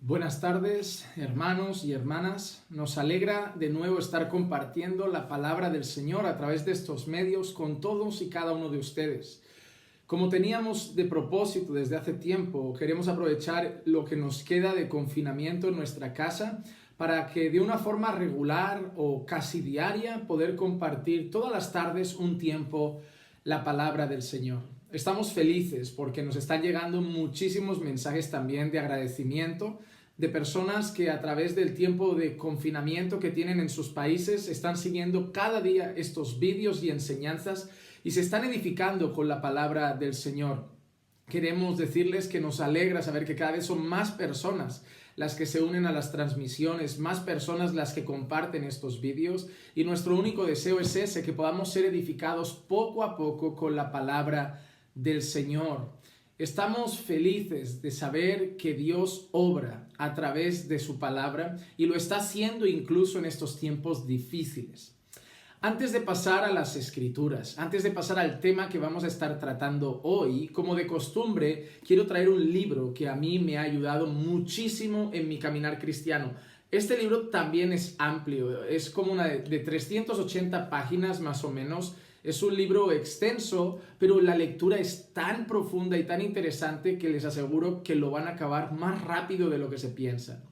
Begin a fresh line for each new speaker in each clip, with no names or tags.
Buenas tardes, hermanos y hermanas. Nos alegra de nuevo estar compartiendo la palabra del Señor a través de estos medios con todos y cada uno de ustedes. Como teníamos de propósito desde hace tiempo, queremos aprovechar lo que nos queda de confinamiento en nuestra casa para que de una forma regular o casi diaria poder compartir todas las tardes un tiempo la palabra del Señor. Estamos felices porque nos están llegando muchísimos mensajes también de agradecimiento de personas que a través del tiempo de confinamiento que tienen en sus países están siguiendo cada día estos vídeos y enseñanzas y se están edificando con la palabra del Señor. Queremos decirles que nos alegra saber que cada vez son más personas las que se unen a las transmisiones, más personas las que comparten estos vídeos, y nuestro único deseo es ese, que podamos ser edificados poco a poco con la palabra del Señor. Estamos felices de saber que Dios obra a través de su palabra y lo está haciendo incluso en estos tiempos difíciles. Antes de pasar a las escrituras, antes de pasar al tema que vamos a estar tratando hoy, como de costumbre, quiero traer un libro que a mí me ha ayudado muchísimo en mi caminar cristiano. Este libro también es amplio, es como una de 380 páginas más o menos. Es un libro extenso, pero la lectura es tan profunda y tan interesante que les aseguro que lo van a acabar más rápido de lo que se piensa.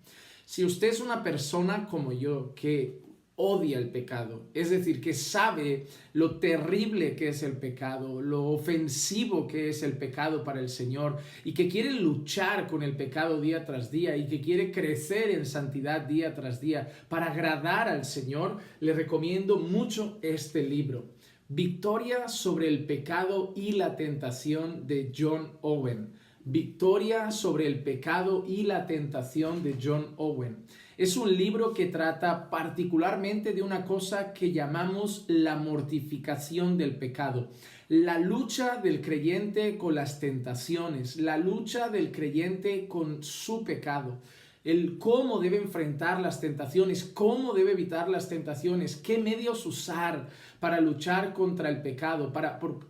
Si usted es una persona como yo, que odia el pecado, es decir, que sabe lo terrible que es el pecado, lo ofensivo que es el pecado para el Señor y que quiere luchar con el pecado día tras día y que quiere crecer en santidad día tras día para agradar al Señor, le recomiendo mucho este libro. Victoria sobre el pecado y la tentación, de John Owen. Victoria sobre el pecado y la tentación, de John Owen. Es un libro que trata particularmente de una cosa que llamamos la mortificación del pecado. La lucha del creyente con las tentaciones, la lucha del creyente con su pecado. El cómo debe enfrentar las tentaciones, cómo debe evitar las tentaciones, qué medios usar para luchar contra el pecado.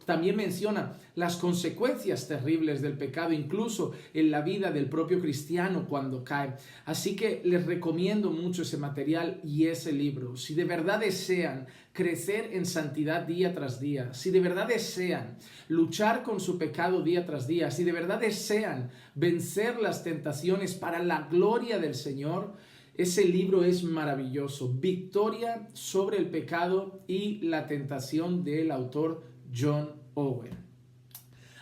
También menciona las consecuencias terribles del pecado, incluso en la vida del propio cristiano cuando cae. Así que les recomiendo mucho ese material y ese libro. Si de verdad desean crecer en santidad día tras día, si de verdad desean luchar con su pecado día tras día, si de verdad desean vencer las tentaciones para la gloria del Señor, ese libro es maravilloso. Victoria sobre el pecado y la tentación, del autor John Owen.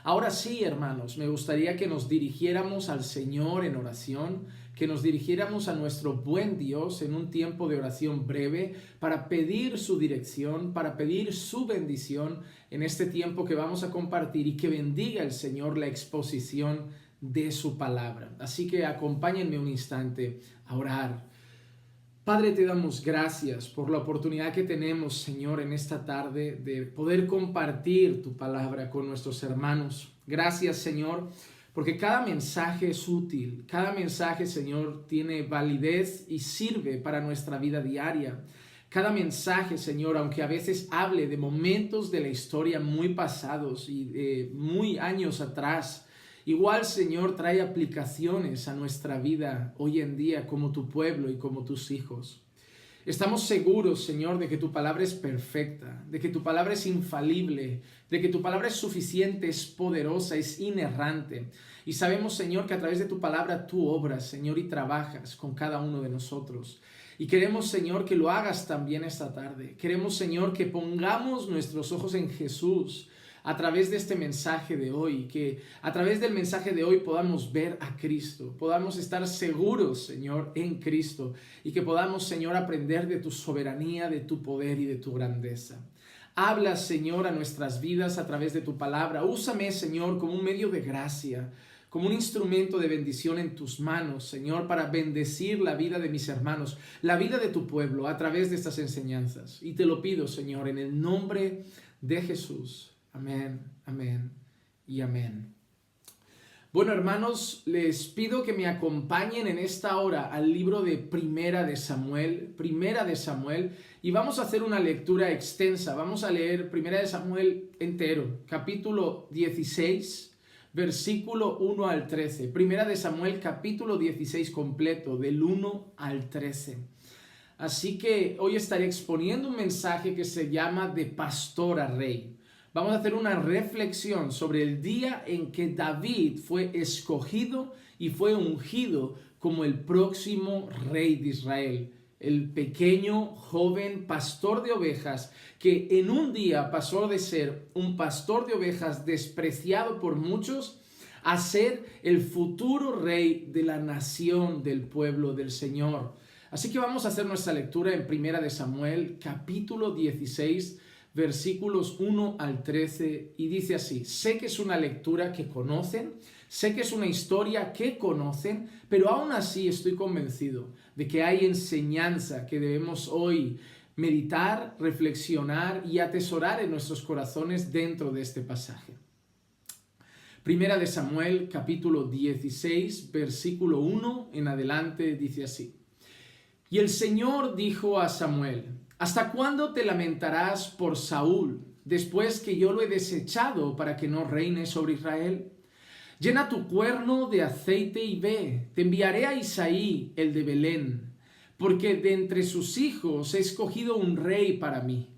Ahora sí, hermanos, me gustaría que nos dirigiéramos al Señor en oración, que nos dirigiéramos a nuestro buen Dios en un tiempo de oración breve para pedir su dirección, para pedir su bendición en este tiempo que vamos a compartir y que bendiga el Señor la exposición de su palabra. Así que acompáñenme un instante a orar. Padre, te damos gracias por la oportunidad que tenemos, Señor, en esta tarde de poder compartir tu palabra con nuestros hermanos. Gracias, Señor, porque cada mensaje es útil, cada mensaje, Señor, tiene validez y sirve para nuestra vida diaria. Cada mensaje, Señor, aunque a veces hable de momentos de la historia muy pasados y de muy años atrás, igual, Señor, trae aplicaciones a nuestra vida hoy en día como tu pueblo y como tus hijos. Estamos seguros, Señor, de que tu palabra es perfecta, de que tu palabra es infalible, de que tu palabra es suficiente, es poderosa, es inerrante. Y sabemos, Señor, que a través de tu palabra tú obras, Señor, y trabajas con cada uno de nosotros. Y queremos, Señor, que lo hagas también esta tarde. Queremos, Señor, que pongamos nuestros ojos en Jesús a través de este mensaje de hoy, que a través del mensaje de hoy podamos ver a Cristo, podamos estar seguros, Señor, en Cristo, y que podamos, Señor, aprender de tu soberanía, de tu poder y de tu grandeza. Habla, Señor, a nuestras vidas a través de tu palabra. Úsame, Señor, como un medio de gracia, como un instrumento de bendición en tus manos, Señor, para bendecir la vida de mis hermanos, la vida de tu pueblo a través de estas enseñanzas. Y te lo pido, Señor, en el nombre de Jesús. Amén, amén y amén. Bueno, hermanos, les pido que me acompañen en esta hora al libro de Primera de Samuel, y vamos a hacer una lectura extensa. Vamos a leer Primera de Samuel entero, capítulo 16, versículo 1 al 13. Primera de Samuel, capítulo 16 completo, del 1 al 13. Así que hoy estaré exponiendo un mensaje que se llama de pastor a rey. Vamos a hacer una reflexión sobre el día en que David fue escogido y fue ungido como el próximo rey de Israel. El pequeño, joven pastor de ovejas que en un día pasó de ser un pastor de ovejas despreciado por muchos a ser el futuro rey de la nación del pueblo del Señor. Así que vamos a hacer nuestra lectura en Primera de Samuel, capítulo 16, versículos 1 al 13, y dice así: sé que es una lectura que conocen, sé que es una historia que conocen, pero aún así estoy convencido de que hay enseñanza que debemos hoy meditar, reflexionar y atesorar en nuestros corazones dentro de este pasaje. Primera de Samuel, capítulo 16, versículo 1 en adelante, dice así: y el Señor dijo a Samuel: ¿hasta cuándo te lamentarás por Saúl, después que yo lo he desechado para que no reine sobre Israel? Llena tu cuerno de aceite y ve, te enviaré a Isaí, el de Belén, porque de entre sus hijos he escogido un rey para mí.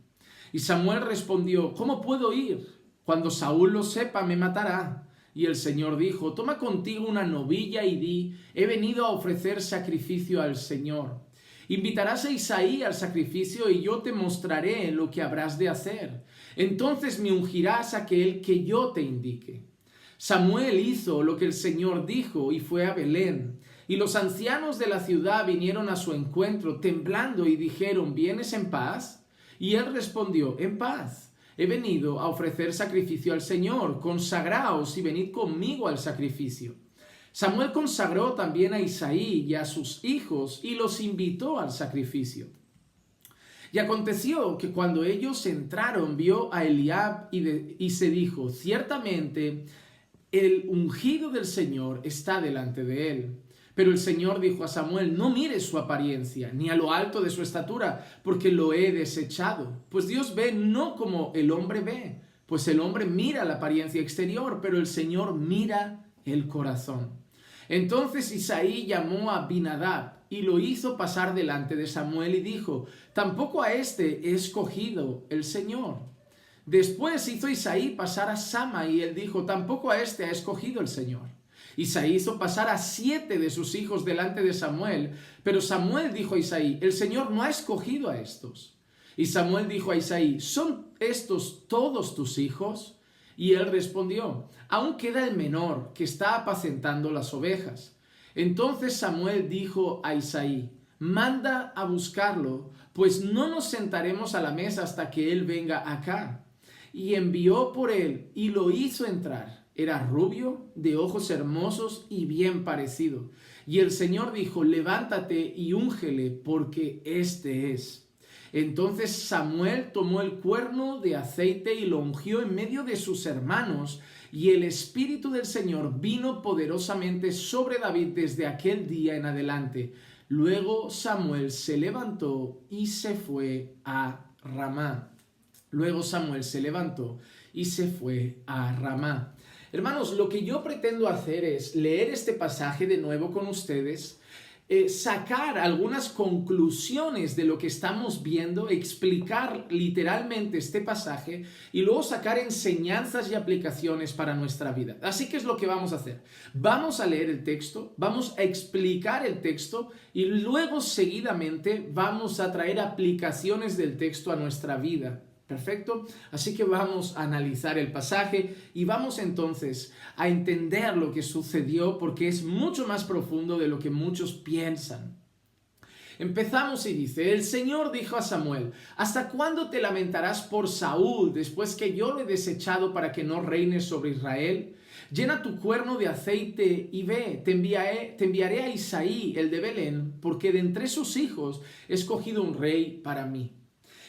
Y Samuel respondió: ¿cómo puedo ir? Cuando Saúl lo sepa, me matará. Y el Señor dijo: toma contigo una novilla y di: he venido a ofrecer sacrificio al Señor. Invitarás a Isaí al sacrificio y yo te mostraré lo que habrás de hacer. Entonces me ungirás a aquel que yo te indique. Samuel hizo lo que el Señor dijo y fue a Belén. Y los ancianos de la ciudad vinieron a su encuentro temblando y dijeron: ¿vienes en paz? Y él respondió: en paz. He venido a ofrecer sacrificio al Señor. Consagraos y venid conmigo al sacrificio. Samuel consagró también a Isaí y a sus hijos y los invitó al sacrificio. Y aconteció que cuando ellos entraron, vio a Eliab y se dijo: ciertamente el ungido del Señor está delante de él. Pero el Señor dijo a Samuel: no mires su apariencia, ni a lo alto de su estatura, porque lo he desechado. Pues Dios ve no como el hombre ve, pues el hombre mira la apariencia exterior, pero el Señor mira el corazón. Entonces Isaí llamó a Abinadab y lo hizo pasar delante de Samuel y dijo: tampoco a este he escogido el Señor. Después hizo Isaí pasar a Sama y él dijo: tampoco a este ha escogido el Señor. Isaí hizo pasar a 7 de sus hijos delante de Samuel, pero Samuel dijo a Isaí: el Señor no ha escogido a estos. Y Samuel dijo a Isaí: ¿son estos todos tus hijos? Y él respondió: aún queda el menor, que está apacentando las ovejas. Entonces Samuel dijo a Isaí: manda a buscarlo, pues no nos sentaremos a la mesa hasta que él venga acá. Y envió por él y lo hizo entrar. Era rubio, de ojos hermosos y bien parecido. Y el Señor dijo: levántate y úngele, porque este es. Entonces Samuel tomó el cuerno de aceite y lo ungió en medio de sus hermanos, y el Espíritu del Señor vino poderosamente sobre David desde aquel día en adelante. Luego Samuel se levantó y se fue a Ramá. Hermanos, lo que yo pretendo hacer es leer este pasaje de nuevo con ustedes, sacar algunas conclusiones de lo que estamos viendo, explicar literalmente este pasaje y luego sacar enseñanzas y aplicaciones para nuestra vida. Así que es lo que vamos a hacer. Vamos a leer el texto, vamos a explicar el texto y luego seguidamente vamos a traer aplicaciones del texto a nuestra vida. Perfecto, así que vamos a analizar el pasaje y vamos entonces a entender lo que sucedió, porque es mucho más profundo de lo que muchos piensan. Empezamos y dice: el Señor dijo a Samuel: ¿hasta cuándo te lamentarás por Saúl después que yo lo he desechado para que no reine sobre Israel? Llena tu cuerno de aceite y ve, te enviaré a Isaí, el de Belén, porque de entre sus hijos he escogido un rey para mí.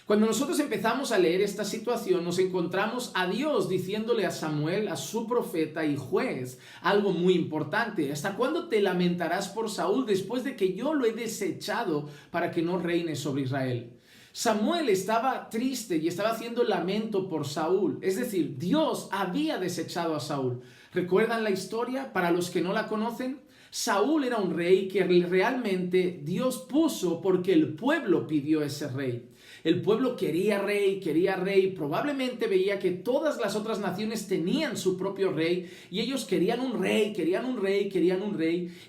Cuando nosotros empezamos a leer esta situación, nos encontramos a Dios diciéndole a Samuel, a su profeta y juez, algo muy importante: ¿hasta cuándo te lamentarás por Saúl después de que yo lo he desechado para que no reine sobre Israel? Samuel estaba triste y estaba haciendo lamento por Saúl, es decir, Dios había desechado a Saúl. ¿Recuerdan la historia? Para los que no la conocen, Saúl era un rey que realmente Dios puso porque el pueblo pidió ese rey. El pueblo quería rey, probablemente veía que todas las otras naciones tenían su propio rey y ellos querían un rey,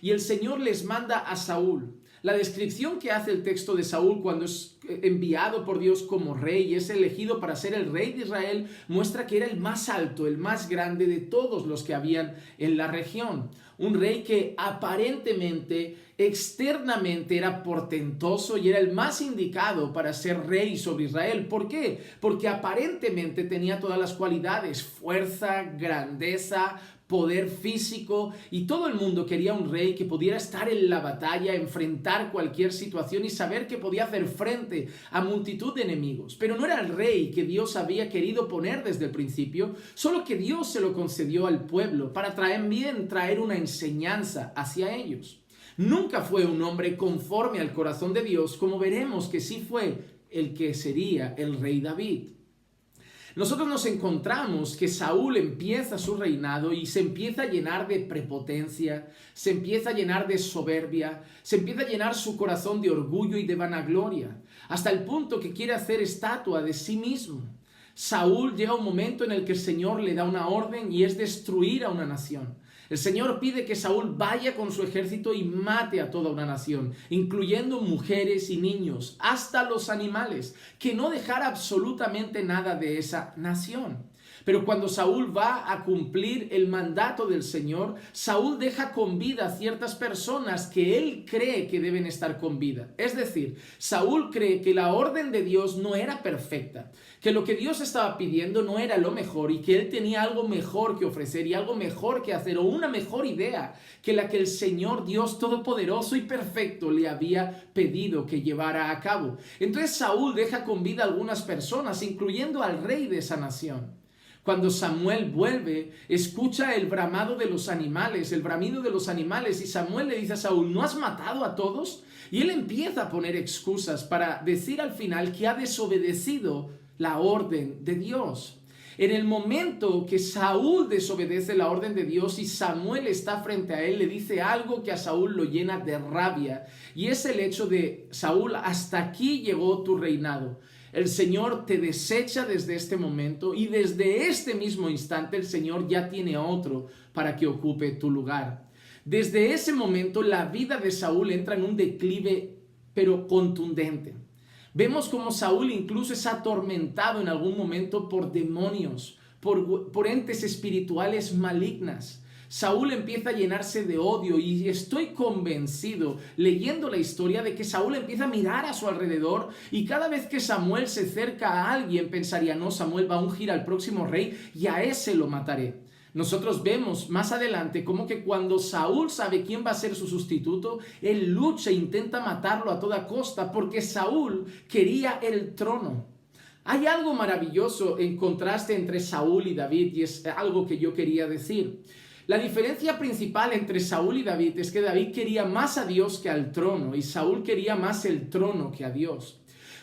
y el Señor les manda a Saúl. La descripción que hace el texto de Saúl cuando es enviado por Dios como rey y es elegido para ser el rey de Israel muestra que era el más alto, el más grande de todos los que habían en la región. Un rey que aparentemente, externamente era portentoso y era el más indicado para ser rey sobre Israel. ¿Por qué? Porque aparentemente tenía todas las cualidades: fuerza, grandeza, poder físico, y todo el mundo quería un rey que pudiera estar en la batalla, enfrentar cualquier situación y saber que podía hacer frente a multitud de enemigos. Pero no era el rey que Dios había querido poner desde el principio, solo que Dios se lo concedió al pueblo para traer una enseñanza hacia ellos. Nunca fue un hombre conforme al corazón de Dios, como veremos que sí fue el que sería el rey David. Nosotros nos encontramos que Saúl empieza su reinado y se empieza a llenar de prepotencia, se empieza a llenar de soberbia, se empieza a llenar su corazón de orgullo y de vanagloria, hasta el punto que quiere hacer estatua de sí mismo. Saúl llega un momento en el que el Señor le da una orden y es destruir a una nación. El Señor pide que Saúl vaya con su ejército y mate a toda una nación, incluyendo mujeres y niños, hasta los animales, que no dejara absolutamente nada de esa nación. Pero cuando Saúl va a cumplir el mandato del Señor, Saúl deja con vida a ciertas personas que él cree que deben estar con vida. Es decir, Saúl cree que la orden de Dios no era perfecta, que lo que Dios estaba pidiendo no era lo mejor y que él tenía algo mejor que ofrecer y algo mejor que hacer o una mejor idea que la que el Señor Dios Todopoderoso y Perfecto le había pedido que llevara a cabo. Entonces Saúl deja con vida a algunas personas, incluyendo al rey de esa nación. Cuando Samuel vuelve, escucha el bramido de los animales, y Samuel le dice a Saúl: ¿no has matado a todos? Y él empieza a poner excusas para decir al final que ha desobedecido la orden de Dios. En el momento que Saúl desobedece la orden de Dios y Samuel está frente a él, le dice algo que a Saúl lo llena de rabia, y es el hecho de: Saúl, hasta aquí llegó tu reinado. El Señor te desecha desde este momento y desde este mismo instante el Señor ya tiene a otro para que ocupe tu lugar. Desde ese momento la vida de Saúl entra en un declive pero contundente. Vemos como Saúl incluso es atormentado en algún momento por demonios, por entes espirituales malignas. Saúl empieza a llenarse de odio y estoy convencido, leyendo la historia, de que Saúl empieza a mirar a su alrededor y cada vez que Samuel se acerca a alguien pensaría: no, Samuel va a ungir al próximo rey y a ese lo mataré. Nosotros vemos más adelante como que cuando Saúl sabe quién va a ser su sustituto, él lucha e intenta matarlo a toda costa porque Saúl quería el trono. Hay algo maravilloso en contraste entre Saúl y David y es algo que yo quería decir. La diferencia principal entre Saúl y David es que David quería más a Dios que al trono y Saúl quería más el trono que a Dios.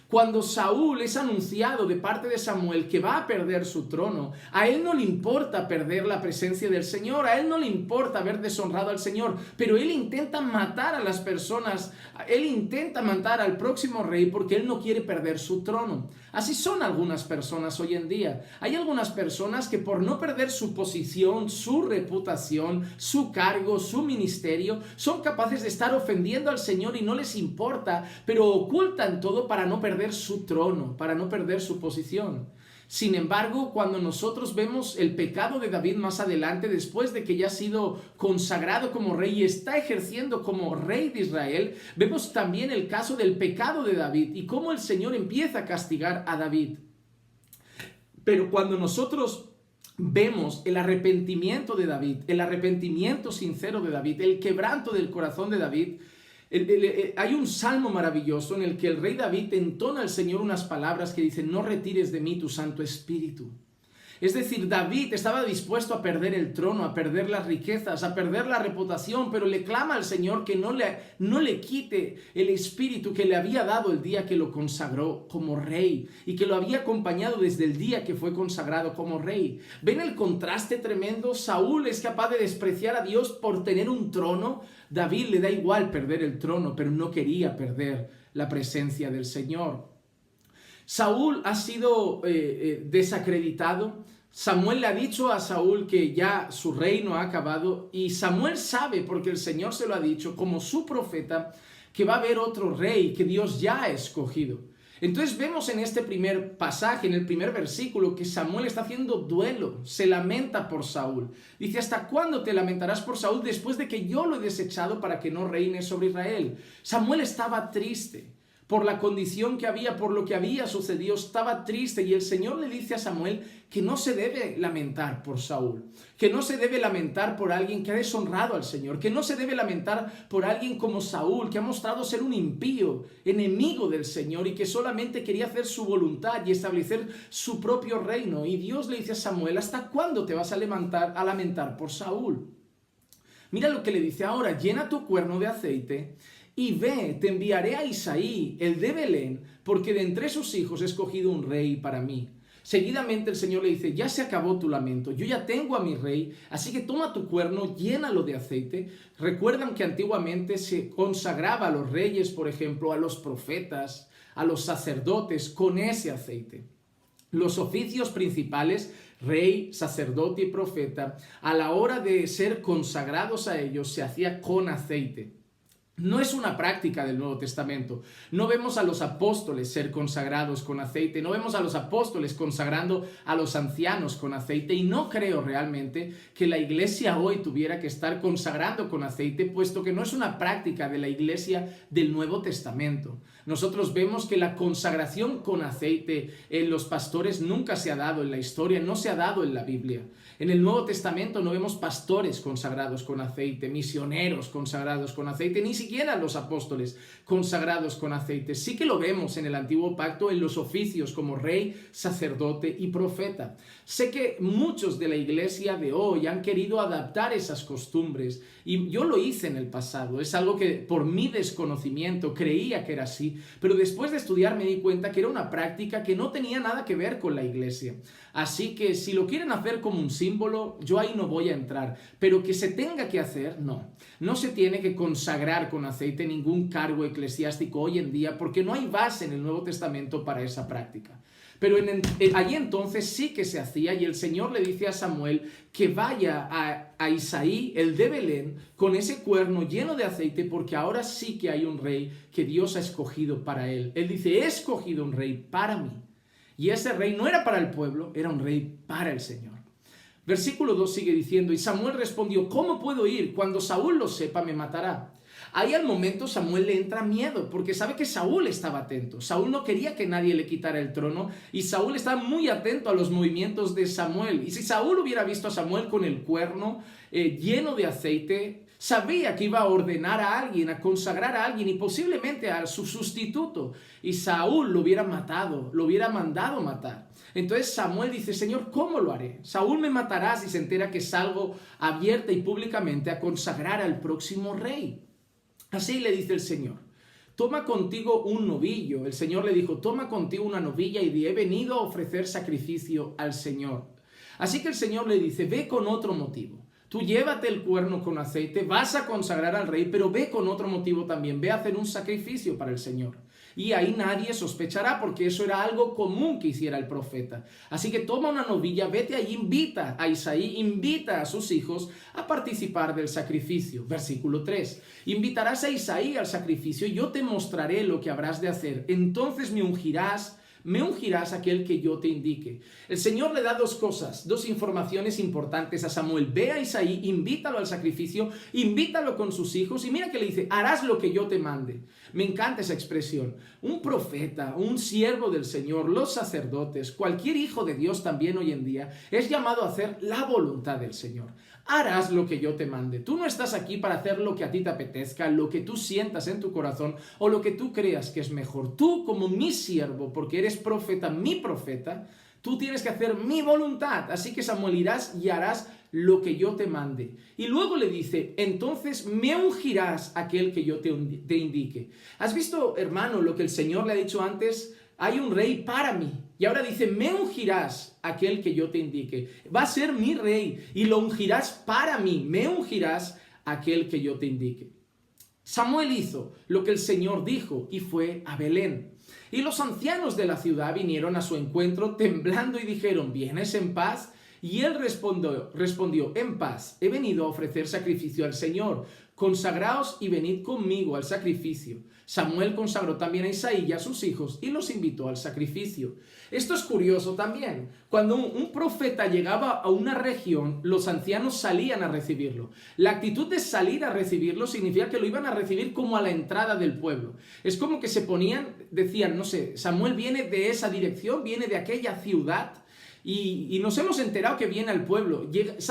Cuando Saúl es anunciado de parte de Samuel que va a perder su trono, a él no le importa perder la presencia del Señor, a él no le importa haber deshonrado al Señor, pero él intenta matar a las personas, él intenta matar al próximo rey porque él no quiere perder su trono. Así son algunas personas hoy en día. Hay algunas personas que por no perder su posición, su reputación, su cargo, su ministerio, son capaces de estar ofendiendo al Señor y no les importa, pero ocultan todo para no perder su trono, para no perder su posición. Sin embargo, cuando nosotros vemos el pecado de David más adelante, después de que ya ha sido consagrado como rey y está ejerciendo como rey de Israel, vemos también el caso del pecado de David y cómo el Señor empieza a castigar a David. Pero cuando nosotros vemos el arrepentimiento de David, el arrepentimiento sincero de David, el quebranto del corazón de David, hay un salmo maravilloso en el que el rey David entona al Señor unas palabras que dicen: no retires de mí tu Santo Espíritu. Es decir, David estaba dispuesto a perder el trono, a perder las riquezas, a perder la reputación, pero le clama al Señor que no le quite el espíritu que le había dado el día que lo consagró como rey y que lo había acompañado desde el día que fue consagrado como rey. ¿Ven el contraste tremendo? Saúl es capaz de despreciar a Dios por tener un trono. David le da igual perder el trono, pero no quería perder la presencia del Señor. Saúl ha sido desacreditado. Samuel le ha dicho a Saúl que ya su reino ha acabado y Samuel sabe, porque el Señor se lo ha dicho como su profeta, que va a haber otro rey que Dios ya ha escogido. Entonces vemos en este primer pasaje, en el primer versículo, que Samuel está haciendo duelo, se lamenta por Saúl. Dice, ¿hasta cuándo te lamentarás por Saúl después de que yo lo he desechado para que no reine sobre Israel? Samuel estaba triste por la condición que había, por lo que había sucedido, estaba triste y el Señor le dice a Samuel que no se debe lamentar por Saúl, que no se debe lamentar por alguien que ha deshonrado al Señor, que no se debe lamentar por alguien como Saúl, que ha mostrado ser un impío, enemigo del Señor y que solamente quería hacer su voluntad y establecer su propio reino. Y Dios le dice a Samuel, ¿hasta cuándo te vas a lamentar por Saúl? Mira lo que le dice ahora, llena tu cuerno de aceite y ve, te enviaré a Isaí, el de Belén, porque de entre sus hijos he escogido un rey para mí. Seguidamente el Señor le dice, ya se acabó tu lamento, yo ya tengo a mi rey, así que toma tu cuerno, llénalo de aceite. Recuerdan que antiguamente se consagraba a los reyes, por ejemplo, a los profetas, a los sacerdotes, con ese aceite. Los oficios principales, rey, sacerdote y profeta, a la hora de ser consagrados a ellos, se hacía con aceite. No es una práctica del Nuevo Testamento. No vemos a los apóstoles ser consagrados con aceite, no vemos a los apóstoles consagrando a los ancianos con aceite y no creo realmente que la iglesia hoy tuviera que estar consagrando con aceite, puesto que no es una práctica de la iglesia del Nuevo Testamento. Nosotros vemos que la consagración con aceite en los pastores nunca se ha dado en la historia, no se ha dado en la Biblia. En el Nuevo Testamento no vemos pastores consagrados con aceite, misioneros consagrados con aceite, ni siquiera los apóstoles consagrados con aceite. Sí que lo vemos en el Antiguo Pacto en los oficios como rey, sacerdote y profeta. Sé que muchos de la iglesia de hoy han querido adaptar esas costumbres y yo lo hice en el pasado. Es algo que por mi desconocimiento creía que era así, pero después de estudiar me di cuenta que era una práctica que no tenía nada que ver con la iglesia. Así que si lo quieren hacer como un símbolo, yo ahí no voy a entrar, pero que se tenga que hacer, no. No se tiene que consagrar con aceite ningún cargo eclesiástico hoy en día porque no hay base en el Nuevo Testamento para esa práctica. Pero allí entonces sí que se hacía y el Señor le dice a Samuel que vaya a Isaí, el de Belén, con ese cuerno lleno de aceite porque ahora sí que hay un rey que Dios ha escogido para él. Él dice, he escogido un rey para mí. Y ese rey no era para el pueblo, era un rey para el Señor. Versículo 2 sigue diciendo, y Samuel respondió, ¿cómo puedo ir? Cuando Saúl lo sepa, me matará. Ahí al momento Samuel le entra miedo, porque sabe que Saúl estaba atento. Saúl no quería que nadie le quitara el trono, y Saúl estaba muy atento a los movimientos de Samuel. Y si Saúl hubiera visto a Samuel con el cuerno lleno de aceite, sabía que iba a ordenar a alguien, a consagrar a alguien, y posiblemente a su sustituto. Y Saúl lo hubiera matado, lo hubiera mandado matar. Entonces Samuel dice, Señor, ¿cómo lo haré? Saúl me matará si se entera que salgo abierta y públicamente a consagrar al próximo rey. Así le dice el Señor, toma contigo un novillo. El Señor le dijo, toma contigo una novilla y he venido a ofrecer sacrificio al Señor. Así que el Señor le dice, ve con otro motivo. Tú llévate el cuerno con aceite, vas a consagrar al rey, pero ve con otro motivo también, ve a hacer un sacrificio para el Señor. Y ahí nadie sospechará porque eso era algo común que hiciera el profeta. Así que toma una novilla, vete allí, invita a Isaí, invita a sus hijos a participar del sacrificio. Versículo 3. Invitarás a Isaí al sacrificio y yo te mostraré lo que habrás de hacer. Entonces me ungirás aquel que yo te indique. El Señor le da dos cosas, dos informaciones importantes a Samuel. Ve a Isaí, invítalo al sacrificio, invítalo con sus hijos y mira que le dice, harás lo que yo te mande. Me encanta esa expresión. Un profeta, un siervo del Señor, los sacerdotes, cualquier hijo de Dios también hoy en día, es llamado a hacer la voluntad del Señor. Harás lo que yo te mande. Tú no estás aquí para hacer lo que a ti te apetezca, lo que tú sientas en tu corazón o lo que tú creas que es mejor. Tú como mi siervo, porque eres profeta, mi profeta, Tú tienes que hacer mi voluntad. Así que Samuel, irás y harás lo que yo te mande. Y luego le dice, entonces me ungirás aquel que yo te indique. ¿Has visto, hermano, lo que el Señor le ha dicho antes? Hay un rey para mí. Y ahora dice, me ungirás aquel que yo te indique. Va a ser mi rey y lo ungirás para mí. Me ungirás aquel que yo te indique. Samuel hizo lo que el Señor dijo y fue a Belén. Y los ancianos de la ciudad vinieron a su encuentro temblando y dijeron, ¿vienes en paz? Y él respondió, en paz, he venido a ofrecer sacrificio al Señor. Consagraos y venid conmigo al sacrificio. Samuel consagró también a Isaí y a sus hijos y los invitó al sacrificio. Esto es curioso también. Cuando un profeta llegaba a una región, los ancianos salían a recibirlo. La actitud de salir a recibirlo significa que lo iban a recibir como a la entrada del pueblo. Es como que se ponían, decían, no sé, Samuel viene de esa dirección, viene de aquella ciudad. Y nos hemos enterado que viene al pueblo,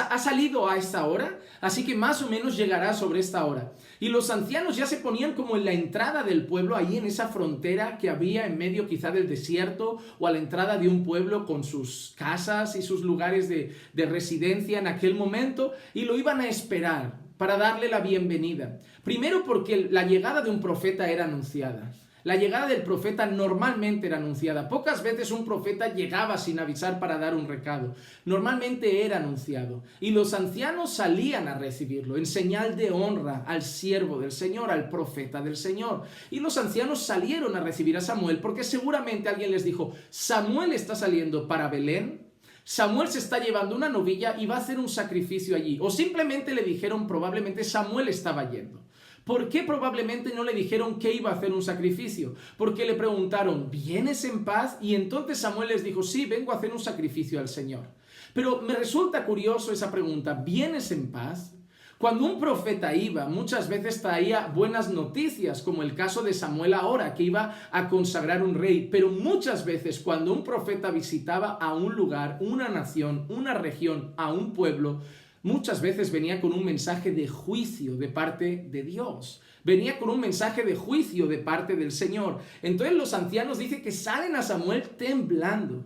ha salido a esta hora, así que más o menos llegará sobre esta hora. Y los ancianos ya se ponían como en la entrada del pueblo, ahí en esa frontera que había en medio quizá del desierto o a la entrada de un pueblo con sus casas y sus lugares de residencia en aquel momento, y lo iban a esperar para darle la bienvenida. Primero porque la llegada de un profeta era anunciada. La llegada del profeta normalmente era anunciada. Pocas veces un profeta llegaba sin avisar para dar un recado. Normalmente era anunciado. Y los ancianos salían a recibirlo en señal de honra al siervo del Señor, al profeta del Señor. Y los ancianos salieron a recibir a Samuel porque seguramente alguien les dijo, Samuel está saliendo para Belén. Samuel se está llevando una novilla y va a hacer un sacrificio allí. O simplemente le dijeron, probablemente Samuel estaba yendo. ¿Por qué probablemente no le dijeron que iba a hacer un sacrificio? Porque le preguntaron, ¿vienes en paz? Y entonces Samuel les dijo, sí, vengo a hacer un sacrificio al Señor. Pero me resulta curioso esa pregunta, ¿vienes en paz? Cuando un profeta iba, muchas veces traía buenas noticias, como el caso de Samuel ahora, que iba a consagrar un rey. Pero muchas veces cuando un profeta visitaba a un lugar, una nación, una región, a un pueblo, muchas veces venía con un mensaje de juicio de parte de Dios. Venía con un mensaje de juicio de parte del Señor. Entonces los ancianos dicen que salen a Samuel temblando,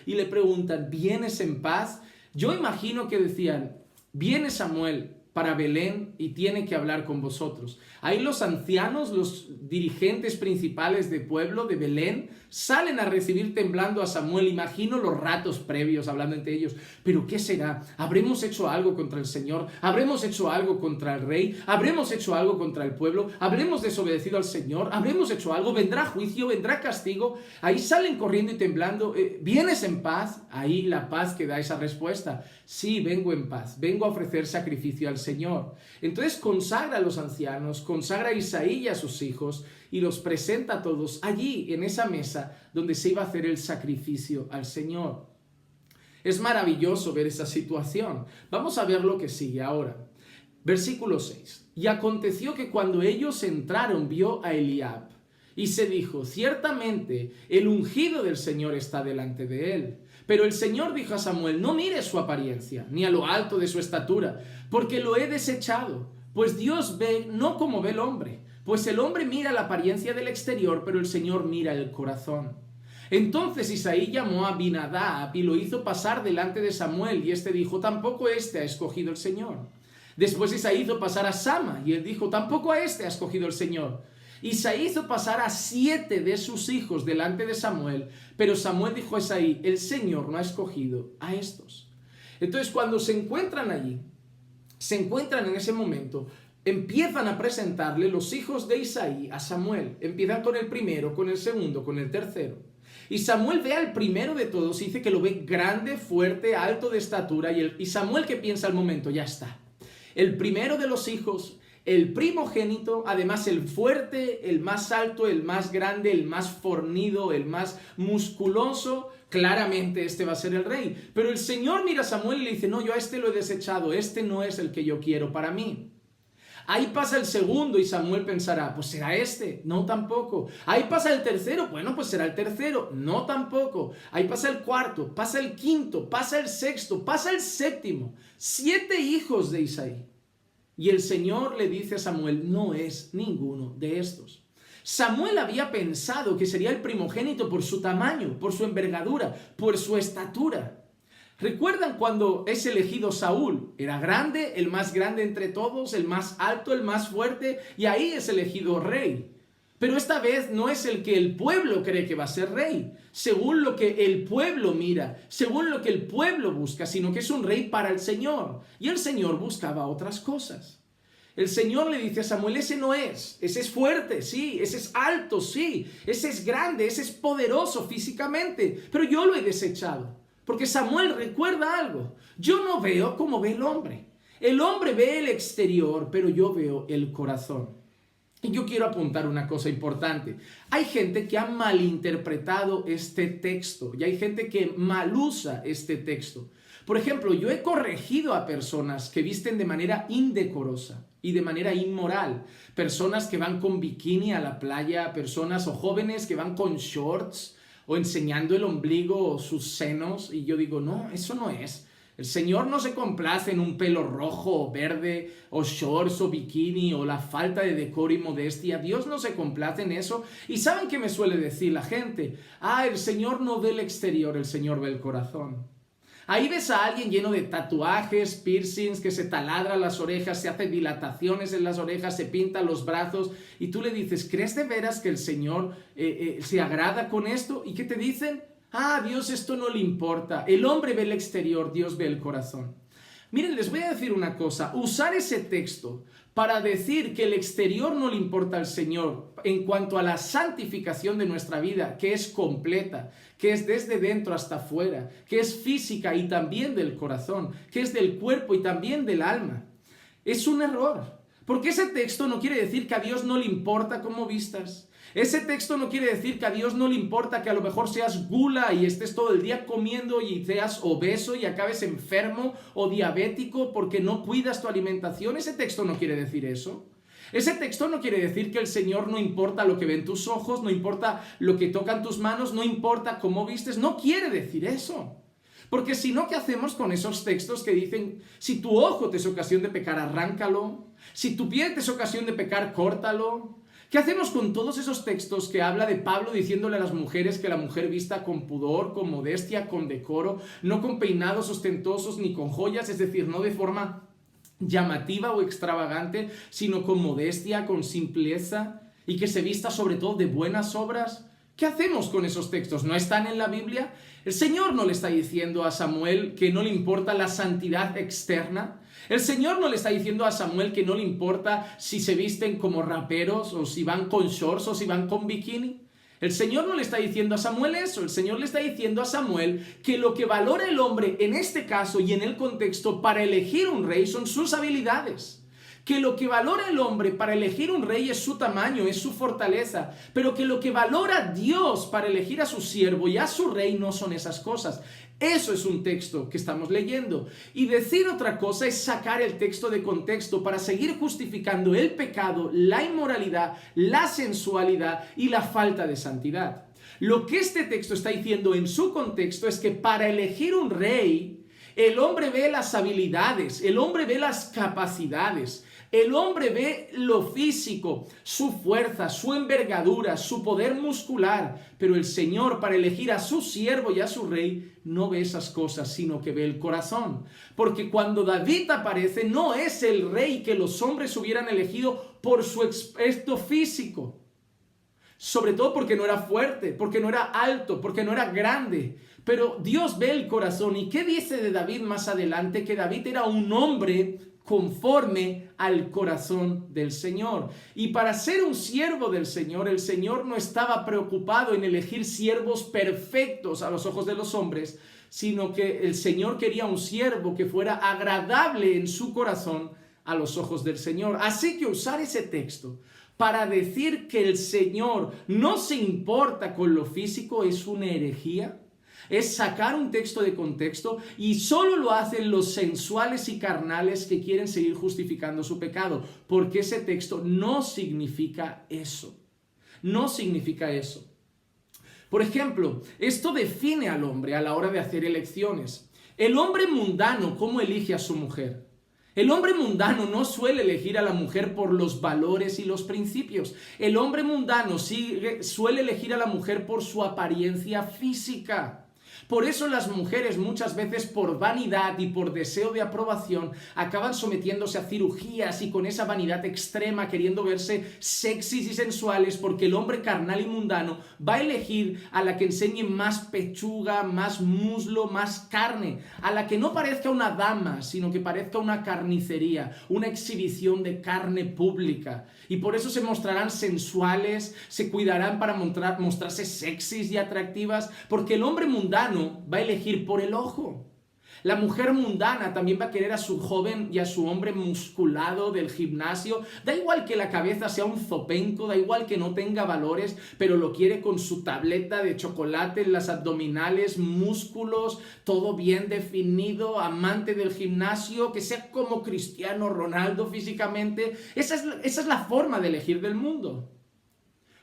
y le preguntan, ¿vienes en paz? Yo imagino que decían, viene Samuel para Belén y tiene que hablar con vosotros. Ahí los ancianos, los dirigentes principales del pueblo de Belén, salen a recibir temblando a Samuel. Imagino los ratos previos hablando entre ellos. ¿Pero qué será? ¿Habremos hecho algo contra el Señor? ¿Habremos hecho algo contra el rey? ¿Habremos hecho algo contra el pueblo? ¿Habremos desobedecido al Señor? ¿Habremos hecho algo? ¿Vendrá juicio? ¿Vendrá castigo? Ahí salen corriendo y temblando. ¿Vienes en paz? Ahí la paz que da esa respuesta. Sí, vengo en paz. Vengo a ofrecer sacrificio al Señor. Entonces consagra a los ancianos, consagra a Isaí y a sus hijos y los presenta a todos allí en esa mesa donde se iba a hacer el sacrificio al Señor. Es maravilloso ver esa situación. Vamos a ver lo que sigue ahora. Versículo 6. Y aconteció que cuando ellos entraron vio a Eliab y se dijo, ciertamente el ungido del Señor está delante de él. Pero el Señor dijo a Samuel, no mires su apariencia, ni a lo alto de su estatura, porque lo he desechado. Pues Dios ve no como ve el hombre, pues el hombre mira la apariencia del exterior, pero el Señor mira el corazón. Entonces Isaí llamó a Abinadab y lo hizo pasar delante de Samuel, y éste dijo, tampoco este ha escogido el Señor. Después Isaí hizo pasar a Sama, y él dijo, tampoco a este ha escogido el Señor. Isaí hizo pasar a 7 de sus hijos delante de Samuel, pero Samuel dijo a Isaí, el Señor no ha escogido a estos. Entonces cuando se encuentran allí, se encuentran en ese momento, empiezan a presentarle los hijos de Isaí a Samuel. Empiezan con el primero, con el segundo, con el tercero. Y Samuel ve al primero de todos y dice que lo ve grande, fuerte, alto de estatura. Y Samuel, ¿qué piensa al momento? Ya está. El primero de los hijos, el primogénito, además el fuerte, el más alto, el más grande, el más fornido, el más musculoso, claramente este va a ser el rey. Pero el Señor mira a Samuel y le dice, no, yo a este lo he desechado, este no es el que yo quiero para mí. Ahí pasa el segundo y Samuel pensará, pues será este, no tampoco. Ahí pasa el tercero, bueno, pues será el tercero, no tampoco. Ahí pasa el cuarto, pasa el quinto, pasa el sexto, pasa el séptimo. 7 hijos de Isaí. Y el Señor le dice a Samuel, no es ninguno de estos. Samuel había pensado que sería el primogénito por su tamaño, por su envergadura, por su estatura. ¿Recuerdan cuando es elegido Saúl? Era grande, el más grande entre todos, el más alto, el más fuerte, y ahí es elegido rey. Pero esta vez no es el que el pueblo cree que va a ser rey, según lo que el pueblo mira, según lo que el pueblo busca, sino que es un rey para el Señor. Y el Señor buscaba otras cosas. El Señor le dice a Samuel, ese no es, ese es fuerte, sí, ese es alto, sí, ese es grande, ese es poderoso físicamente, pero yo lo he desechado. Porque Samuel recuerda algo, yo no veo como ve el hombre. El hombre ve el exterior, pero yo veo el corazón. Y yo quiero apuntar una cosa importante. Hay gente que ha malinterpretado este texto y hay gente que malusa este texto. Por ejemplo, yo he corregido a personas que visten de manera indecorosa y de manera inmoral. Personas que van con bikini a la playa, personas o jóvenes que van con shorts o enseñando el ombligo o sus senos. Y yo digo, no, eso no es. El Señor no se complace en un pelo rojo o verde o shorts o bikini o la falta de decoro y modestia. Dios no se complace en eso. ¿Y saben qué me suele decir la gente? El Señor no ve el exterior, el Señor ve el corazón. Ahí ves a alguien lleno de tatuajes, piercings, que se taladra las orejas, se hace dilataciones en las orejas, se pinta los brazos y tú le dices, ¿crees de veras que el Señor se agrada con esto? ¿Y qué te dicen? Dios esto no le importa. El hombre ve el exterior, Dios ve el corazón. Miren, les voy a decir una cosa. Usar ese texto para decir que el exterior no le importa al Señor en cuanto a la santificación de nuestra vida, que es completa, que es desde dentro hasta afuera, que es física y también del corazón, que es del cuerpo y también del alma, es un error. Porque ese texto no quiere decir que a Dios no le importa cómo vistas. Ese texto no quiere decir que a Dios no le importa que a lo mejor seas gula y estés todo el día comiendo y seas obeso y acabes enfermo o diabético porque no cuidas tu alimentación. Ese texto no quiere decir eso. Ese texto no quiere decir que el Señor no importa lo que ven tus ojos, no importa lo que tocan tus manos, no importa cómo vistes. No quiere decir eso. Porque si no, ¿qué hacemos con esos textos que dicen, si tu ojo te es ocasión de pecar, arráncalo? Si tu pie te es ocasión de pecar, córtalo. ¿Qué hacemos con todos esos textos que habla de Pablo diciéndole a las mujeres que la mujer vista con pudor, con modestia, con decoro, no con peinados ostentosos ni con joyas, es decir, no de forma llamativa o extravagante, sino con modestia, con simpleza y que se vista sobre todo de buenas obras? ¿Qué hacemos con esos textos? ¿No están en la Biblia? El Señor no le está diciendo a Samuel que no le importa la santidad externa. El Señor no le está diciendo a Samuel que no le importa si se visten como raperos o si van con shorts o si van con bikini. El Señor no le está diciendo a Samuel eso. El Señor le está diciendo a Samuel que lo que valora el hombre en este caso y en el contexto para elegir un rey son sus habilidades. Que lo que valora el hombre para elegir un rey es su tamaño, es su fortaleza, pero que lo que valora Dios para elegir a su siervo y a su rey no son esas cosas. Eso es un texto que estamos leyendo. Y decir otra cosa es sacar el texto de contexto para seguir justificando el pecado, la inmoralidad, la sensualidad y la falta de santidad. Lo que este texto está diciendo en su contexto es que para elegir un rey, el hombre ve las habilidades, el hombre ve las capacidades. El hombre ve lo físico, su fuerza, su envergadura, su poder muscular, pero el Señor para elegir a su siervo y a su rey no ve esas cosas, sino que ve el corazón. Porque cuando David aparece no es el rey que los hombres hubieran elegido por su aspecto físico. Sobre todo porque no era fuerte, porque no era alto, porque no era grande. Pero Dios ve el corazón. ¿Y qué dice de David más adelante? Que David era un hombre conforme al corazón del Señor. Y para ser un siervo del Señor, el Señor no estaba preocupado en elegir siervos perfectos a los ojos de los hombres, sino que el Señor quería un siervo que fuera agradable en su corazón a los ojos del Señor. Así que usar ese texto para decir que el Señor no se importa con lo físico es una herejía. Es sacar un texto de contexto y solo lo hacen los sensuales y carnales que quieren seguir justificando su pecado, porque ese texto no significa eso. No significa eso. Por ejemplo, esto define al hombre a la hora de hacer elecciones. El hombre mundano, ¿cómo elige a su mujer? El hombre mundano no suele elegir a la mujer por los valores y los principios. El hombre mundano suele elegir a la mujer por su apariencia física. Por eso las mujeres muchas veces por vanidad y por deseo de aprobación acaban sometiéndose a cirugías y con esa vanidad extrema queriendo verse sexys y sensuales, porque el hombre carnal y mundano va a elegir a la que enseñe más pechuga, más muslo, más carne, a la que no parezca una dama, sino que parezca una carnicería, una exhibición de carne pública. Y por eso se mostrarán sensuales, se cuidarán para mostrarse sexys y atractivas, porque el hombre mundano va a elegir por el ojo. La mujer mundana también va a querer a su joven y a su hombre musculado del gimnasio. Da igual que la cabeza sea un zopenco, da igual que no tenga valores, pero lo quiere con su tableta de chocolate en las abdominales, músculos, todo bien definido, amante del gimnasio, que sea como Cristiano Ronaldo físicamente. Esa es la forma de elegir del mundo.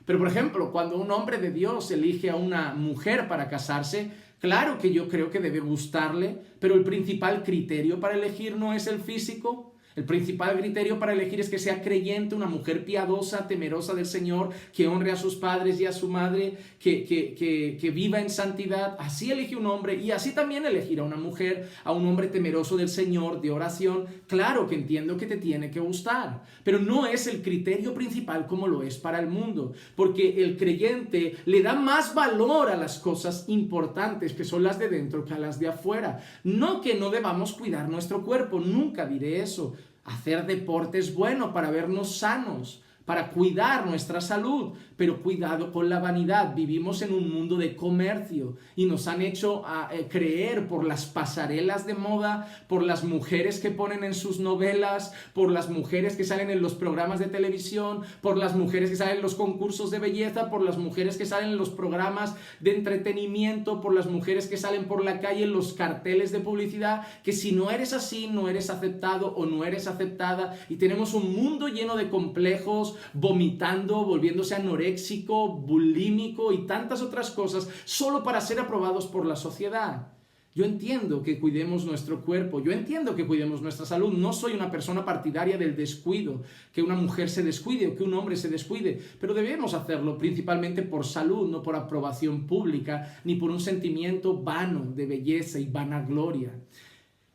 Pero, por ejemplo, cuando un hombre de Dios elige a una mujer para casarse, claro que yo creo que debe gustarle, pero el principal criterio para elegir no es el físico. El principal criterio para elegir es que sea creyente, una mujer piadosa, temerosa del Señor, que honre a sus padres y a su madre, que viva en santidad. Así elige un hombre, y así también elegir a una mujer, a un hombre temeroso del Señor, de oración. Claro que entiendo que te tiene que gustar, pero no es el criterio principal como lo es para el mundo, porque el creyente le da más valor a las cosas importantes, que son las de dentro, que a las de afuera. No que no debamos cuidar nuestro cuerpo, nunca diré eso. Hacer deporte es bueno para vernos sanos, para cuidar nuestra salud, pero cuidado con la vanidad. Vivimos en un mundo de comercio y nos han hecho creer por las pasarelas de moda, por las mujeres que ponen en sus novelas, por las mujeres que salen en los programas de televisión, por las mujeres que salen en los concursos de belleza, por las mujeres que salen en los programas de entretenimiento, por las mujeres que salen por la calle en los carteles de publicidad, que si no eres así, no eres aceptado o no eres aceptada, y tenemos un mundo lleno de complejos, vomitando, volviéndose anoréxico, bulímico y tantas otras cosas solo para ser aprobados por la sociedad. Yo entiendo que cuidemos nuestro cuerpo, yo entiendo que cuidemos nuestra salud. No soy una persona partidaria del descuido, que una mujer se descuide o que un hombre se descuide, pero debemos hacerlo principalmente por salud, no por aprobación pública, ni por un sentimiento vano de belleza y vanagloria.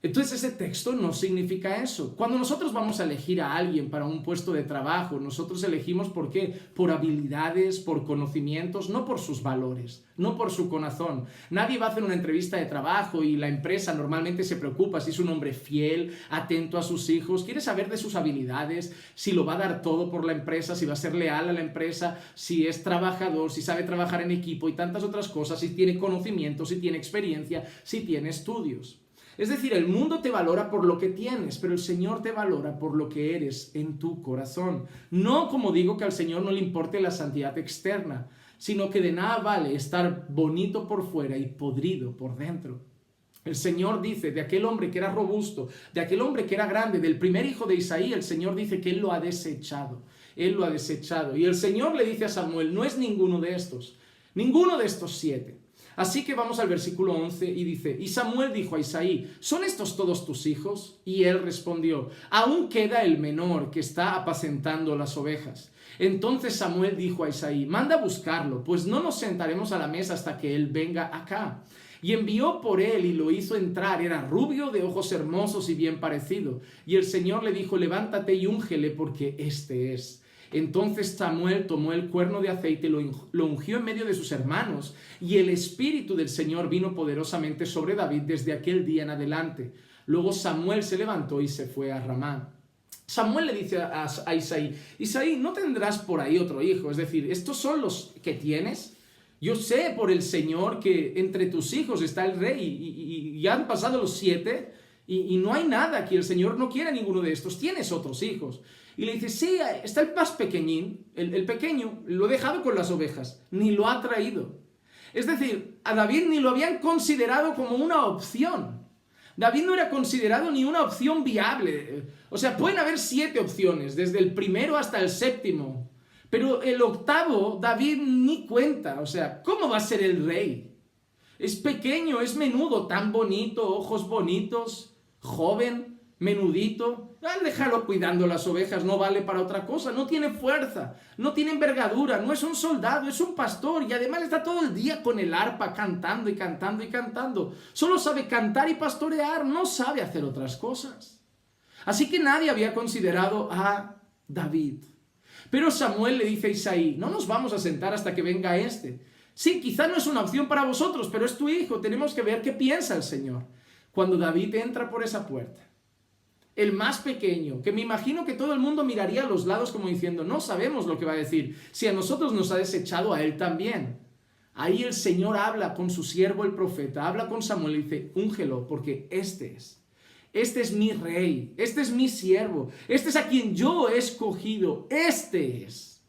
Entonces ese texto no significa eso. Cuando nosotros vamos a elegir a alguien para un puesto de trabajo, nosotros elegimos ¿por qué? Por habilidades, por conocimientos, no por sus valores, no por su corazón. Nadie va a hacer una entrevista de trabajo y la empresa normalmente se preocupa si es un hombre fiel, atento a sus hijos, quiere saber de sus habilidades, si lo va a dar todo por la empresa, si va a ser leal a la empresa, si es trabajador, si sabe trabajar en equipo y tantas otras cosas, si tiene conocimiento, si tiene experiencia, si tiene estudios. Es decir, el mundo te valora por lo que tienes, pero el Señor te valora por lo que eres en tu corazón. No como digo que al Señor no le importe la santidad externa, sino que de nada vale estar bonito por fuera y podrido por dentro. El Señor dice de aquel hombre que era robusto, de aquel hombre que era grande, del primer hijo de Isaí, el Señor dice que Él lo ha desechado. Él lo ha desechado. Y el Señor le dice a Samuel, no es ninguno de estos 7. Así que vamos al versículo 11 y dice, y Samuel dijo a Isaí, ¿son estos todos tus hijos? Y él respondió, aún queda el menor que está apacentando las ovejas. Entonces Samuel dijo a Isaí, manda a buscarlo, pues no nos sentaremos a la mesa hasta que él venga acá. Y envió por él y lo hizo entrar, era rubio, de ojos hermosos y bien parecido. Y el Señor le dijo, levántate y úngele, porque este es. Entonces Samuel tomó el cuerno de aceite y lo ungió en medio de sus hermanos, y el Espíritu del Señor vino poderosamente sobre David desde aquel día en adelante. Luego Samuel se levantó y se fue a Ramá. Samuel le dice a Isaí, Isaí, ¿no tendrás por ahí otro hijo? Es decir, ¿estos son los que tienes? Yo sé por el Señor que entre tus hijos está el rey, y ya han pasado los 7, y no hay nada aquí, el Señor no quiere ninguno de estos, tienes otros hijos. Y le dice, sí, está el más pequeñín, el pequeño, lo he dejado con las ovejas, ni lo ha traído. Es decir, a David ni lo habían considerado como una opción. David no era considerado ni una opción viable. O sea, pueden haber 7 opciones, desde el primero hasta el 7. Pero el 8, David ni cuenta. O sea, ¿cómo va a ser el rey? Es pequeño, es menudo, tan bonito, ojos bonitos, joven. menudito, déjalo cuidando las ovejas, no vale para otra cosa, no tiene fuerza, no tiene envergadura, no es un soldado, es un pastor y además está todo el día con el arpa cantando y cantando y cantando. Solo sabe cantar y pastorear, no sabe hacer otras cosas. Así que nadie había considerado a David. Pero Samuel le dice a Isaí, no nos vamos a sentar hasta que venga este. Sí, quizá no es una opción para vosotros, pero es tu hijo, tenemos que ver qué piensa el Señor. Cuando David entra por esa puerta, el más pequeño, que me imagino que todo el mundo miraría a los lados como diciendo, no sabemos lo que va a decir, si a nosotros nos ha desechado, a él también. Ahí el Señor habla con su siervo el profeta, habla con Samuel y dice, úngelo, porque este es mi rey, este es mi siervo, este es a quien yo he escogido, este es.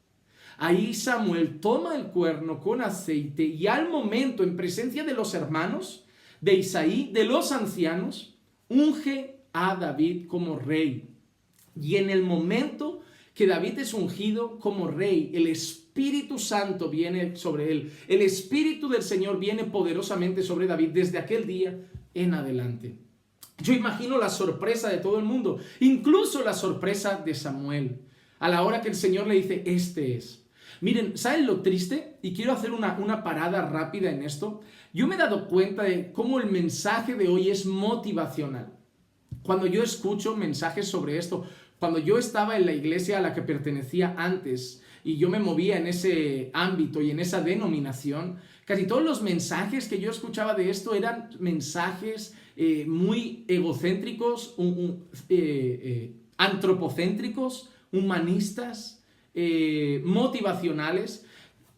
Ahí Samuel toma el cuerno con aceite y al momento, en presencia de los hermanos, de Isaí, de los ancianos, unge a David como rey. Y en el momento que David es ungido como rey, el Espíritu Santo viene sobre él. El Espíritu del Señor viene poderosamente sobre David desde aquel día en adelante. Yo imagino la sorpresa de todo el mundo, incluso la sorpresa de Samuel, a la hora que el Señor le dice, este es. Miren, ¿saben lo triste? Y quiero hacer una parada rápida en esto. Yo me he dado cuenta de cómo el mensaje de hoy es motivacional. Cuando yo escucho mensajes sobre esto, cuando yo estaba en la iglesia a la que pertenecía antes y yo me movía en ese ámbito y en esa denominación, casi todos los mensajes que yo escuchaba de esto eran mensajes muy egocéntricos, antropocéntricos, humanistas, motivacionales.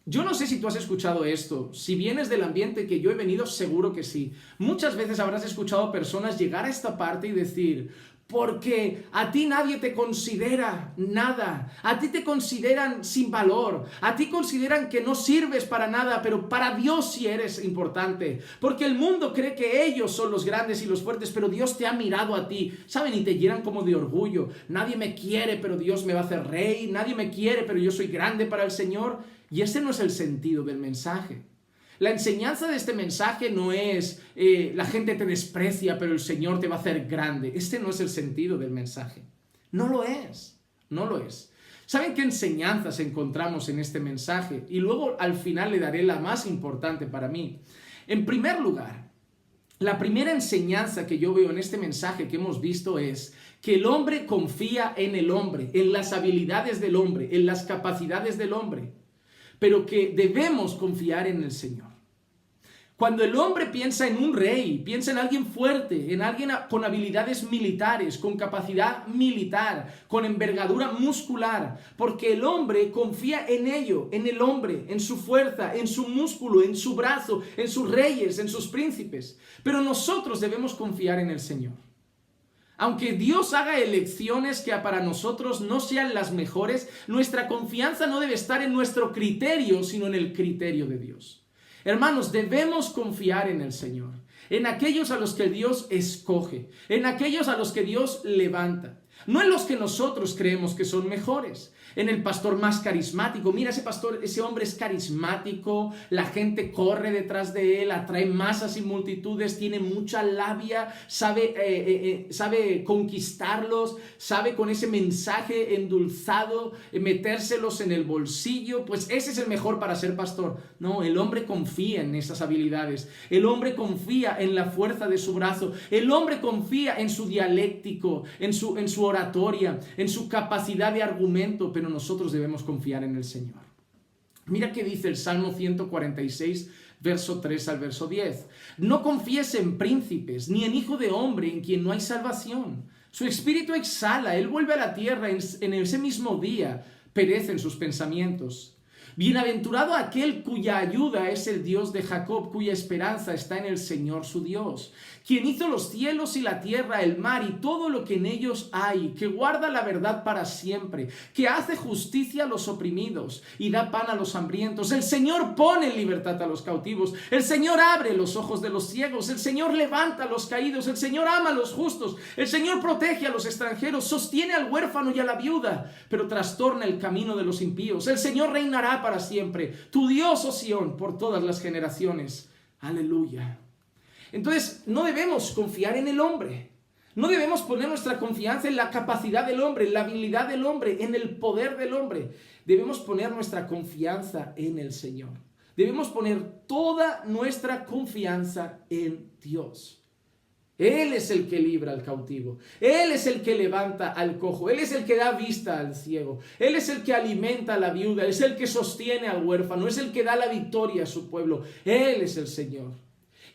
Yo no sé si tú has escuchado esto, si vienes del ambiente que yo he venido, seguro que sí. Muchas veces habrás escuchado personas llegar a esta parte y decir, porque a ti nadie te considera nada, a ti te consideran sin valor, a ti consideran que no sirves para nada, pero para Dios sí eres importante, porque el mundo cree que ellos son los grandes y los fuertes, pero Dios te ha mirado a ti, ¿saben? Y te llenan como de orgullo. Nadie me quiere, pero Dios me va a hacer rey, nadie me quiere, pero yo soy grande para el Señor. Y ese no es el sentido del mensaje. La enseñanza de este mensaje no es la gente te desprecia, pero el Señor te va a hacer grande. Este no es el sentido del mensaje. No lo es, no lo es. ¿Saben qué enseñanzas encontramos en este mensaje? Y luego al final le daré la más importante para mí. En primer lugar, la primera enseñanza que yo veo en este mensaje que hemos visto es que el hombre confía en el hombre, en las habilidades del hombre, en las capacidades del hombre, pero que debemos confiar en el Señor. Cuando el hombre piensa en un rey, piensa en alguien fuerte, en alguien con habilidades militares, con capacidad militar, con envergadura muscular, porque el hombre confía en ello, en el hombre, en su fuerza, en su músculo, en su brazo, en sus reyes, en sus príncipes. Pero nosotros debemos confiar en el Señor. Aunque Dios haga elecciones que para nosotros no sean las mejores, nuestra confianza no debe estar en nuestro criterio, sino en el criterio de Dios. Hermanos, debemos confiar en el Señor, en aquellos a los que Dios escoge, en aquellos a los que Dios levanta, no en los que nosotros creemos que son mejores. En el pastor más carismático, mira, ese pastor, ese hombre es carismático, la gente corre detrás de él, atrae masas y multitudes, tiene mucha labia, sabe conquistarlos, sabe con ese mensaje endulzado metérselos en el bolsillo, pues ese es el mejor para ser pastor. No, el hombre confía en esas habilidades, el hombre confía en la fuerza de su brazo, el hombre confía en su dialéctico, en su oratoria, en su capacidad de argumento, pero nosotros debemos confiar en el Señor. Mira qué dice el Salmo 146, verso 3 al verso 10. No confíes en príncipes, ni en hijo de hombre en quien no hay salvación. Su espíritu exhala, él vuelve a la tierra, en ese mismo día perecen sus pensamientos. Bienaventurado aquel cuya ayuda es el Dios de Jacob, cuya esperanza está en el Señor su Dios, quien hizo los cielos y la tierra, el mar y todo lo que en ellos hay, que guarda la verdad para siempre, que hace justicia a los oprimidos y da pan a los hambrientos. El Señor pone en libertad a los cautivos, el Señor abre los ojos de los ciegos, el Señor levanta a los caídos, el Señor ama a los justos, el Señor protege a los extranjeros, sostiene al huérfano y a la viuda, pero trastorna el camino de los impíos. El Señor reinará para siempre, tu Dios, oh Sión, por todas las generaciones. Aleluya. Entonces, no debemos confiar en el hombre. No debemos poner nuestra confianza en la capacidad del hombre, en la habilidad del hombre, en el poder del hombre. Debemos poner nuestra confianza en el Señor. Debemos poner toda nuestra confianza en Dios. Él es el que libra al cautivo. Él es el que levanta al cojo. Él es el que da vista al ciego. Él es el que alimenta a la viuda. Es el que sostiene al huérfano. Es el que da la victoria a su pueblo. Él es el Señor.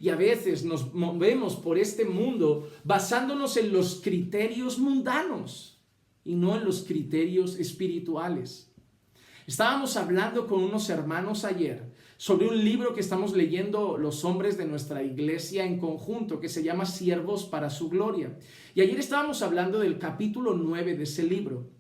Y a veces nos movemos por este mundo basándonos en los criterios mundanos y no en los criterios espirituales. Estábamos hablando con unos hermanos ayer sobre un libro que estamos leyendo los hombres de nuestra iglesia en conjunto, que se llama Siervos para su Gloria. Y ayer estábamos hablando del capítulo 9 de ese libro.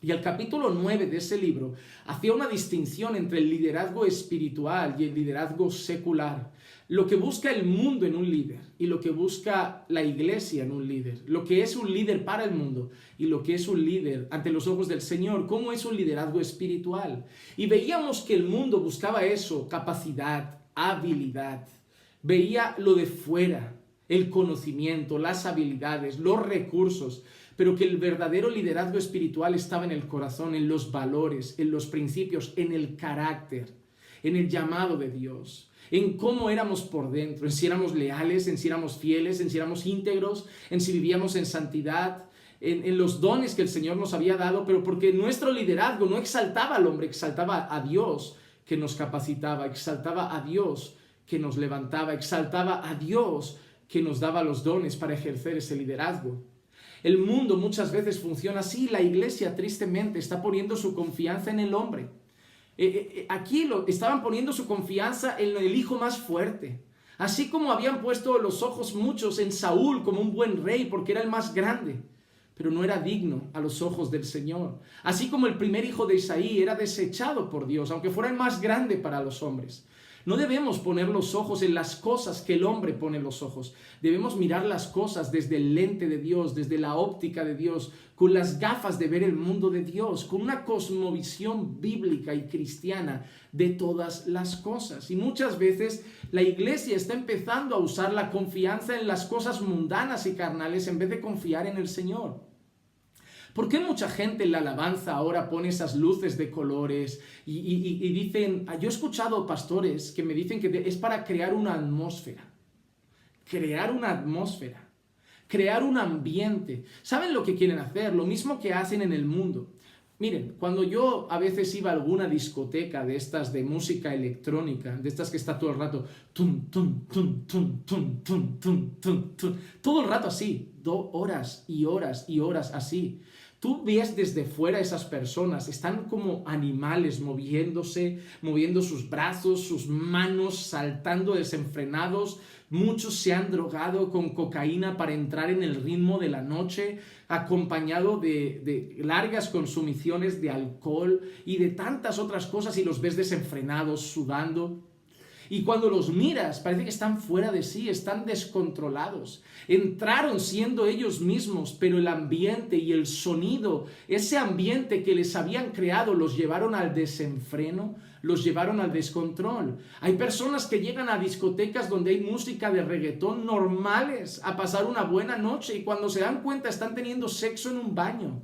Y el capítulo 9 de ese libro hacía una distinción entre el liderazgo espiritual y el liderazgo secular. Lo que busca el mundo en un líder y lo que busca la iglesia en un líder. Lo que es un líder para el mundo y lo que es un líder ante los ojos del Señor. ¿Cómo es un liderazgo espiritual? Y veíamos que el mundo buscaba eso, capacidad, habilidad. Veía lo de fuera, el conocimiento, las habilidades, los recursos. Pero que el verdadero liderazgo espiritual estaba en el corazón, en los valores, en los principios, en el carácter, en el llamado de Dios, en cómo éramos por dentro, en si éramos leales, en si éramos fieles, en si éramos íntegros, en si vivíamos en santidad, en los dones que el Señor nos había dado, pero porque nuestro liderazgo no exaltaba al hombre, exaltaba a Dios que nos capacitaba, exaltaba a Dios que nos levantaba, exaltaba a Dios que nos daba los dones para ejercer ese liderazgo. El mundo muchas veces funciona así. La iglesia tristemente está poniendo su confianza en el hombre. Aquí estaban poniendo su confianza en el hijo más fuerte. Así como habían puesto los ojos muchos en Saúl como un buen rey porque era el más grande, pero no era digno a los ojos del Señor. Así como el primer hijo de Isaí era desechado por Dios, aunque fuera el más grande para los hombres. No debemos poner los ojos en las cosas que el hombre pone los ojos. Debemos mirar las cosas desde el lente de Dios, desde la óptica de Dios, con las gafas de ver el mundo de Dios, con una cosmovisión bíblica y cristiana de todas las cosas. Y muchas veces la iglesia está empezando a usar la confianza en las cosas mundanas y carnales en vez de confiar en el Señor. ¿Por qué mucha gente en la alabanza ahora pone esas luces de colores y dicen, yo he escuchado pastores que me dicen que es para crear una atmósfera, crear un ambiente? ¿Saben lo que quieren hacer? Lo mismo que hacen en el mundo. Miren, cuando yo a veces iba a alguna discoteca de estas de música electrónica, de estas que está todo el rato, tum, tum, tum, tum, tum, tum, tum, tum, tum, todo el rato así, 2 horas y horas y horas así. Tú ves desde fuera esas personas, están como animales moviéndose, moviendo sus brazos, sus manos, saltando desenfrenados. Muchos se han drogado con cocaína para entrar en el ritmo de la noche, acompañado de largas consumiciones de alcohol y de tantas otras cosas, y los ves desenfrenados, sudando. Y cuando los miras, parece que están fuera de sí, están descontrolados. Entraron siendo ellos mismos, pero el ambiente y el sonido, ese ambiente que les habían creado, los llevaron al desenfreno, los llevaron al descontrol. Hay personas que llegan a discotecas donde hay música de reggaetón normales a pasar una buena noche y cuando se dan cuenta están teniendo sexo en un baño.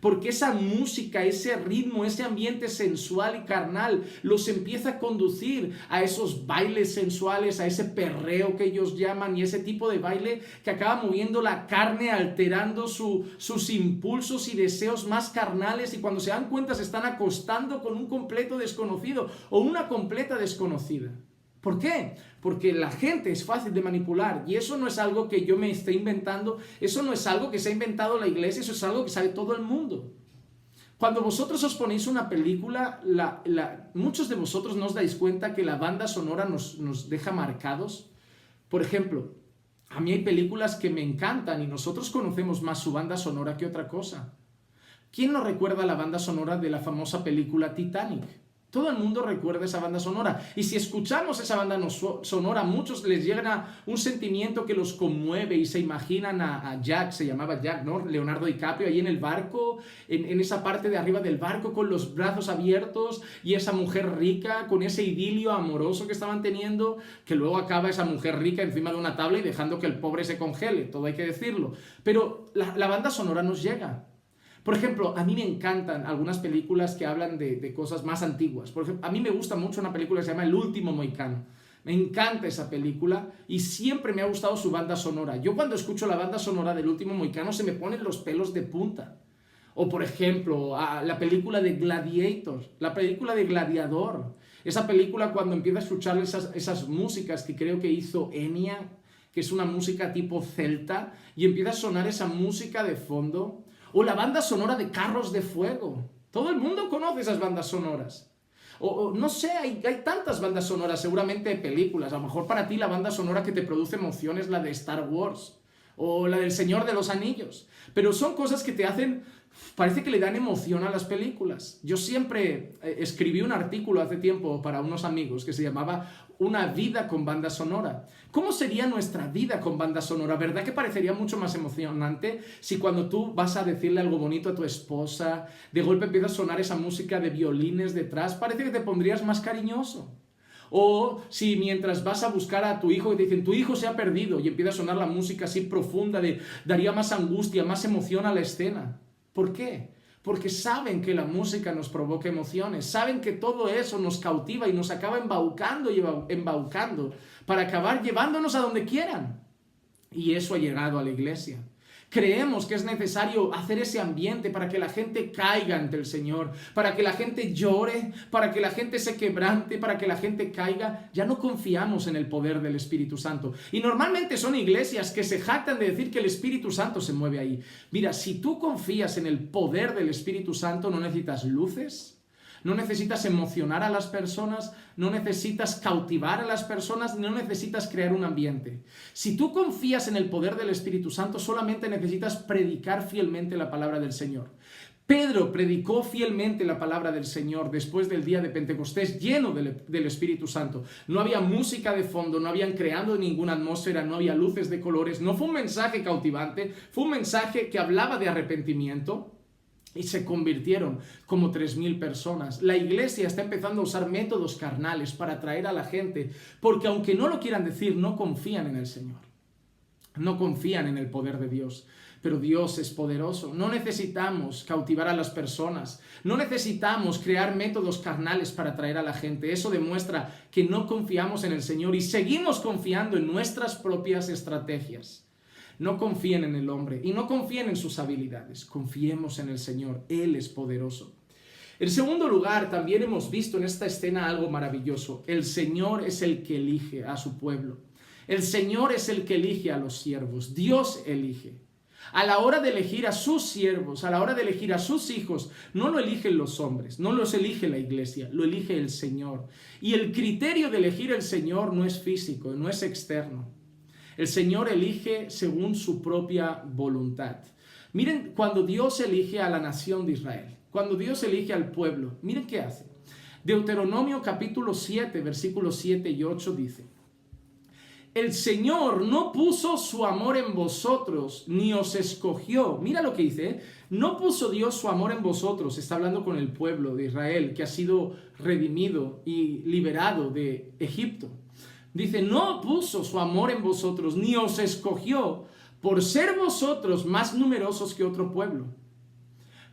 Porque esa música, ese ritmo, ese ambiente sensual y carnal los empieza a conducir a esos bailes sensuales, a ese perreo que ellos llaman, y ese tipo de baile que acaba moviendo la carne, alterando sus impulsos y deseos más carnales, y cuando se dan cuenta se están acostando con un completo desconocido o una completa desconocida. ¿Por qué? Porque la gente es fácil de manipular, y eso no es algo que yo me esté inventando, eso no es algo que se ha inventado la iglesia, eso es algo que sabe todo el mundo. Cuando vosotros os ponéis una película, muchos de vosotros no os dais cuenta que la banda sonora nos deja marcados. Por ejemplo, a mí hay películas que me encantan y nosotros conocemos más su banda sonora que otra cosa. ¿Quién no recuerda la banda sonora de la famosa película Titanic? Todo el mundo recuerda esa banda sonora. Y si escuchamos esa banda sonora, a muchos les llega un sentimiento que los conmueve y se imaginan a Jack, se llamaba Jack, ¿no? Leonardo DiCaprio, ahí en el barco, en esa parte de arriba del barco, con los brazos abiertos, y esa mujer rica, con ese idilio amoroso que estaban teniendo, que luego acaba esa mujer rica encima de una tabla y dejando que el pobre se congele, todo hay que decirlo. Pero la banda sonora nos llega. Por ejemplo, a mí me encantan algunas películas que hablan de cosas más antiguas. Por ejemplo, a mí me gusta mucho una película que se llama El último mohicano. Me encanta esa película y siempre me ha gustado su banda sonora. Yo cuando escucho la banda sonora del último mohicano se me ponen los pelos de punta. O por ejemplo, la película de Gladiator, la película de Gladiador. Esa película cuando empieza a escuchar esas músicas que creo que hizo Enya, que es una música tipo celta, y empieza a sonar esa música de fondo. O la banda sonora de Carros de Fuego. Todo el mundo conoce esas bandas sonoras. O no sé, hay tantas bandas sonoras, seguramente de películas. A lo mejor para ti la banda sonora que te produce emoción es la de Star Wars. O la del Señor de los Anillos. Pero son cosas que te hacen... Parece que le dan emoción a las películas. Yo siempre escribí un artículo hace tiempo para unos amigos que se llamaba Una vida con banda sonora. ¿Cómo sería nuestra vida con banda sonora? ¿Verdad que parecería mucho más emocionante si cuando tú vas a decirle algo bonito a tu esposa, de golpe empieza a sonar esa música de violines detrás? Parece que te pondrías más cariñoso. O si mientras vas a buscar a tu hijo y te dicen, tu hijo se ha perdido, y empieza a sonar la música así profunda, daría más angustia, más emoción a la escena. ¿Por qué? Porque saben que la música nos provoca emociones, saben que todo eso nos cautiva y nos acaba embaucando y embaucando para acabar llevándonos a donde quieran. Y eso ha llegado a la iglesia. Creemos que es necesario hacer ese ambiente para que la gente caiga ante el Señor, para que la gente llore, para que la gente se quebrante, para que la gente caiga. Ya no confiamos en el poder del Espíritu Santo. Y normalmente son iglesias que se jactan de decir que el Espíritu Santo se mueve ahí. Mira, si tú confías en el poder del Espíritu Santo, no necesitas luces, no necesitas emocionar a las personas, no necesitas cautivar a las personas, no necesitas crear un ambiente. Si tú confías en el poder del Espíritu Santo, solamente necesitas predicar fielmente la palabra del Señor. Pedro predicó fielmente la palabra del Señor después del día de Pentecostés, lleno del Espíritu Santo. No había música de fondo, no habían creado ninguna atmósfera, no había luces de colores. No fue un mensaje cautivante, fue un mensaje que hablaba de arrepentimiento. Y se convirtieron como 3.000 personas. La iglesia está empezando a usar métodos carnales para atraer a la gente, porque aunque no lo quieran decir, no confían en el Señor. No confían en el poder de Dios. Pero Dios es poderoso. No necesitamos cautivar a las personas. No necesitamos crear métodos carnales para atraer a la gente. Eso demuestra que no confiamos en el Señor y seguimos confiando en nuestras propias estrategias. No confíen en el hombre y no confíen en sus habilidades. Confiemos en el Señor. Él es poderoso. En segundo lugar, también hemos visto en esta escena algo maravilloso. El Señor es el que elige a su pueblo. El Señor es el que elige a los siervos. Dios elige. A la hora de elegir a sus siervos, a la hora de elegir a sus hijos, no lo eligen los hombres, no los elige la iglesia, lo elige el Señor. Y el criterio de elegir el Señor no es físico, no es externo. El Señor elige según su propia voluntad. Miren, cuando Dios elige a la nación de Israel, cuando Dios elige al pueblo, miren qué hace. Deuteronomio capítulo 7, versículos 7 y 8 dice: el Señor no puso su amor en vosotros, ni os escogió. Mira lo que dice, no puso Dios su amor en vosotros. Está hablando con el pueblo de Israel, que ha sido redimido y liberado de Egipto. Dice, no puso su amor en vosotros, ni os escogió por ser vosotros más numerosos que otro pueblo,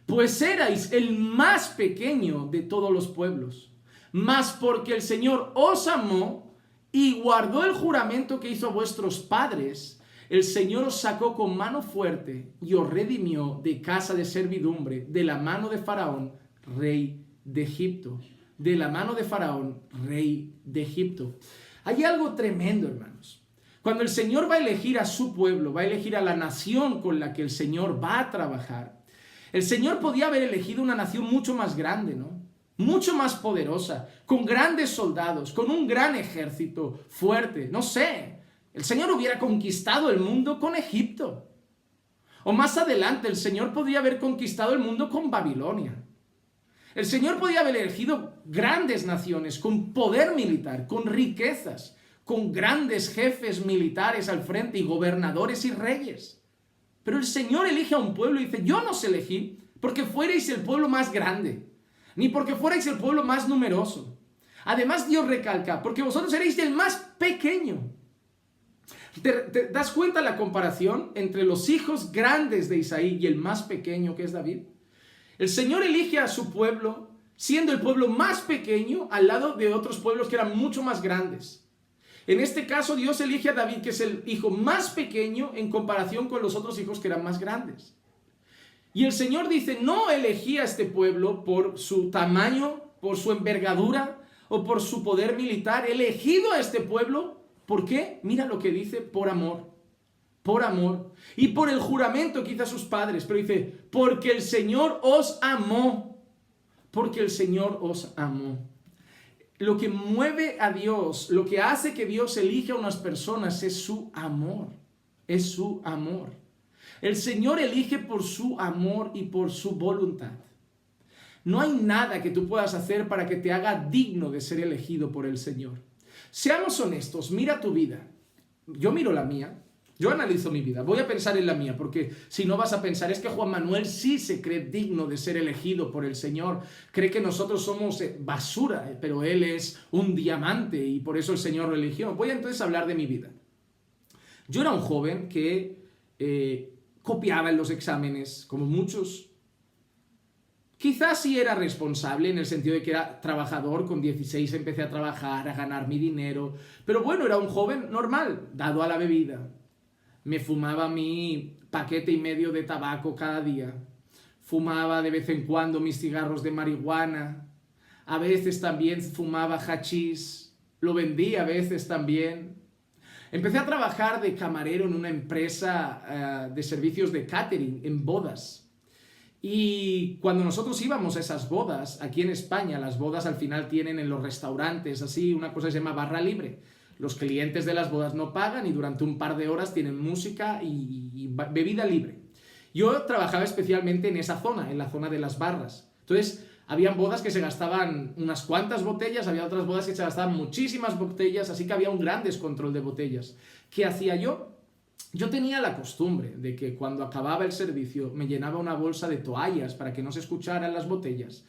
pues erais el más pequeño de todos los pueblos. Mas porque el Señor os amó y guardó el juramento que hizo a vuestros padres, el Señor os sacó con mano fuerte y os redimió de casa de servidumbre, de la mano de Faraón, rey de Egipto. De la mano de Faraón, rey de Egipto. Hay algo tremendo, hermanos. Cuando el Señor va a elegir a su pueblo, va a elegir a la nación con la que el Señor va a trabajar, el Señor podía haber elegido una nación mucho más grande, ¿no? Mucho más poderosa, con grandes soldados, con un gran ejército fuerte. No sé, el Señor hubiera conquistado el mundo con Egipto. O más adelante, el Señor podría haber conquistado el mundo con Babilonia. El Señor podía haber elegido grandes naciones con poder militar, con riquezas, con grandes jefes militares al frente y gobernadores y reyes. Pero el Señor elige a un pueblo y dice, yo no os elegí porque fuerais el pueblo más grande, ni porque fuerais el pueblo más numeroso. Además, Dios recalca, porque vosotros seréis el más pequeño. ¿Te das cuenta la comparación entre los hijos grandes de Isaí y el más pequeño que es David? El Señor elige a su pueblo siendo el pueblo más pequeño al lado de otros pueblos que eran mucho más grandes. En este caso, Dios elige a David, que es el hijo más pequeño en comparación con los otros hijos que eran más grandes. Y el Señor dice, no elegí a este pueblo por su tamaño, por su envergadura o por su poder militar. He elegido a este pueblo, ¿por qué? Mira lo que dice, por amor. Por amor. Y por el juramento que hizo a sus padres. Pero dice, porque el Señor os amó. Porque el Señor os amó. Lo que mueve a Dios, lo que hace que Dios elija a unas personas es su amor. Es su amor. El Señor elige por su amor y por su voluntad. No hay nada que tú puedas hacer para que te haga digno de ser elegido por el Señor. Seamos honestos, mira tu vida. Yo miro la mía. Yo analizo mi vida, voy a pensar en la mía, porque si no vas a pensar, es que Juan Manuel sí se cree digno de ser elegido por el Señor, cree que nosotros somos basura, pero él es un diamante y por eso el Señor lo eligió. Voy a entonces hablar de mi vida. Yo era un joven que copiaba en los exámenes, como muchos. Quizás sí era responsable en el sentido de que era trabajador, con 16 empecé a trabajar, a ganar mi dinero, pero bueno, era un joven normal, dado a la bebida. Me fumaba mi paquete y medio de tabaco cada día. Fumaba de vez en cuando mis cigarros de marihuana. A veces también fumaba hachís. Lo vendía a veces también. Empecé a trabajar de camarero en una empresa de servicios de catering en bodas. Y cuando nosotros íbamos a esas bodas, aquí en España, las bodas al final tienen en los restaurantes así una cosa que se llama barra libre. Los clientes de las bodas no pagan y durante un par de horas tienen música y bebida libre. Yo trabajaba especialmente en esa zona, en la zona de las barras. Entonces, habían bodas que se gastaban unas cuantas botellas, había otras bodas que se gastaban muchísimas botellas, así que había un gran descontrol de botellas. ¿Qué hacía yo? Yo tenía la costumbre de que cuando acababa el servicio me llenaba una bolsa de toallas para que no se escucharan las botellas.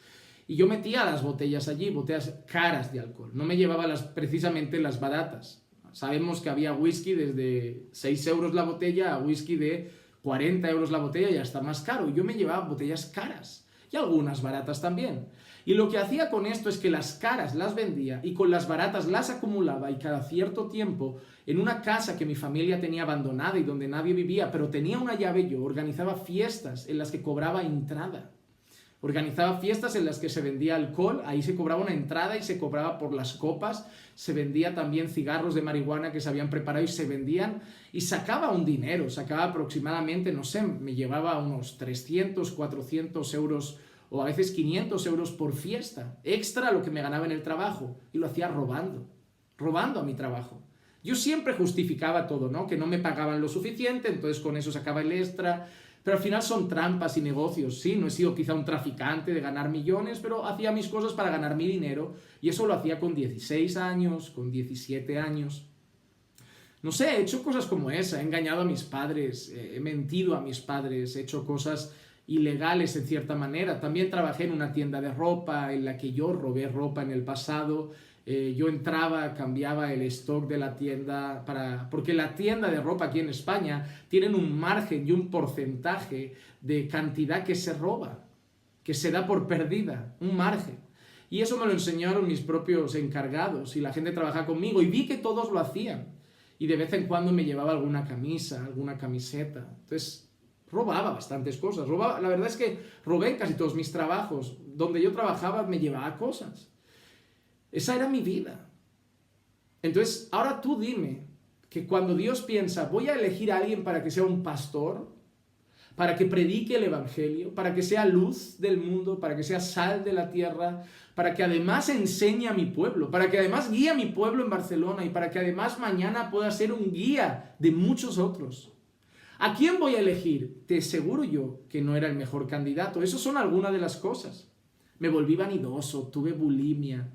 Y yo metía las botellas allí, botellas caras de alcohol. No me llevaba precisamente las baratas. Sabemos que había whisky desde 6 euros la botella a whisky de 40 euros la botella y hasta más caro. Yo me llevaba botellas caras y algunas baratas también. Y lo que hacía con esto es que las caras las vendía y con las baratas las acumulaba y cada cierto tiempo en una casa que mi familia tenía abandonada y donde nadie vivía, pero tenía una llave yo, organizaba fiestas en las que cobraba entrada. Organizaba fiestas en las que se vendía alcohol, ahí se cobraba una entrada y se cobraba por las copas, se vendía también cigarros de marihuana que se habían preparado y se vendían y sacaba un dinero, sacaba aproximadamente, no sé, me llevaba unos 300, 400 euros o a veces 500 euros por fiesta, extra a lo que me ganaba en el trabajo y lo hacía robando a mi trabajo. Yo siempre justificaba todo, ¿no? Que no me pagaban lo suficiente, entonces con eso sacaba el extra. Pero al final son trampas y negocios, sí, no he sido quizá un traficante de ganar millones, pero hacía mis cosas para ganar mi dinero y eso lo hacía con 16 años, con 17 años. No sé, he hecho cosas como esa, he engañado a mis padres, he mentido a mis padres, he hecho cosas ilegales en cierta manera. También trabajé en una tienda de ropa en la que yo robé ropa en el pasado. Yo entraba, cambiaba el stock de la tienda, porque la tienda de ropa aquí en España tienen un margen y un porcentaje de cantidad que se roba, que se da por perdida, un margen. Y eso me lo enseñaron mis propios encargados y la gente trabaja conmigo y vi que todos lo hacían. Y de vez en cuando me llevaba alguna camisa, alguna camiseta. Entonces robaba bastantes cosas. La verdad es que robé en casi todos mis trabajos. Donde yo trabajaba me llevaba cosas. Esa era mi vida. Entonces, ahora tú dime que cuando Dios piensa, voy a elegir a alguien para que sea un pastor, para que predique el evangelio, para que sea luz del mundo, para que sea sal de la tierra, para que además enseñe a mi pueblo, para que además guíe a mi pueblo en Barcelona y para que además mañana pueda ser un guía de muchos otros. ¿A quién voy a elegir? Te aseguro yo que no era el mejor candidato. Esas son algunas de las cosas. me volví vanidoso, tuve bulimia,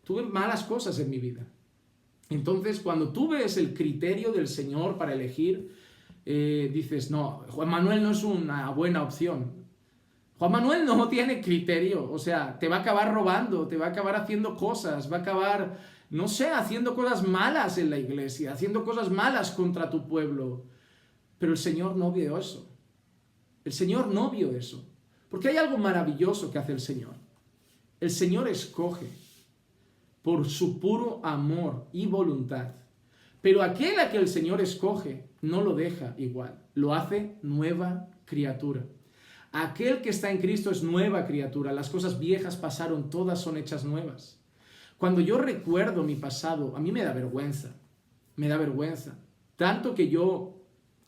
tuve malas cosas en mi vida. Entonces, cuando tú ves el criterio del Señor para elegir, dices, no, Juan Manuel no es una buena opción. Juan Manuel no tiene criterio, o sea, te va a acabar robando, te va a acabar haciendo cosas, va a acabar, no sé, haciendo cosas malas en la iglesia, haciendo cosas malas contra tu pueblo. Pero el Señor no vio eso. El Señor no vio eso. Porque hay algo maravilloso que hace el Señor. El Señor escoge por su puro amor y voluntad. Pero aquel a que el Señor escoge no lo deja igual, lo hace nueva criatura. Aquel que está en Cristo es nueva criatura, las cosas viejas pasaron, todas son hechas nuevas. Cuando yo recuerdo mi pasado, a mí me da vergüenza, tanto que hubo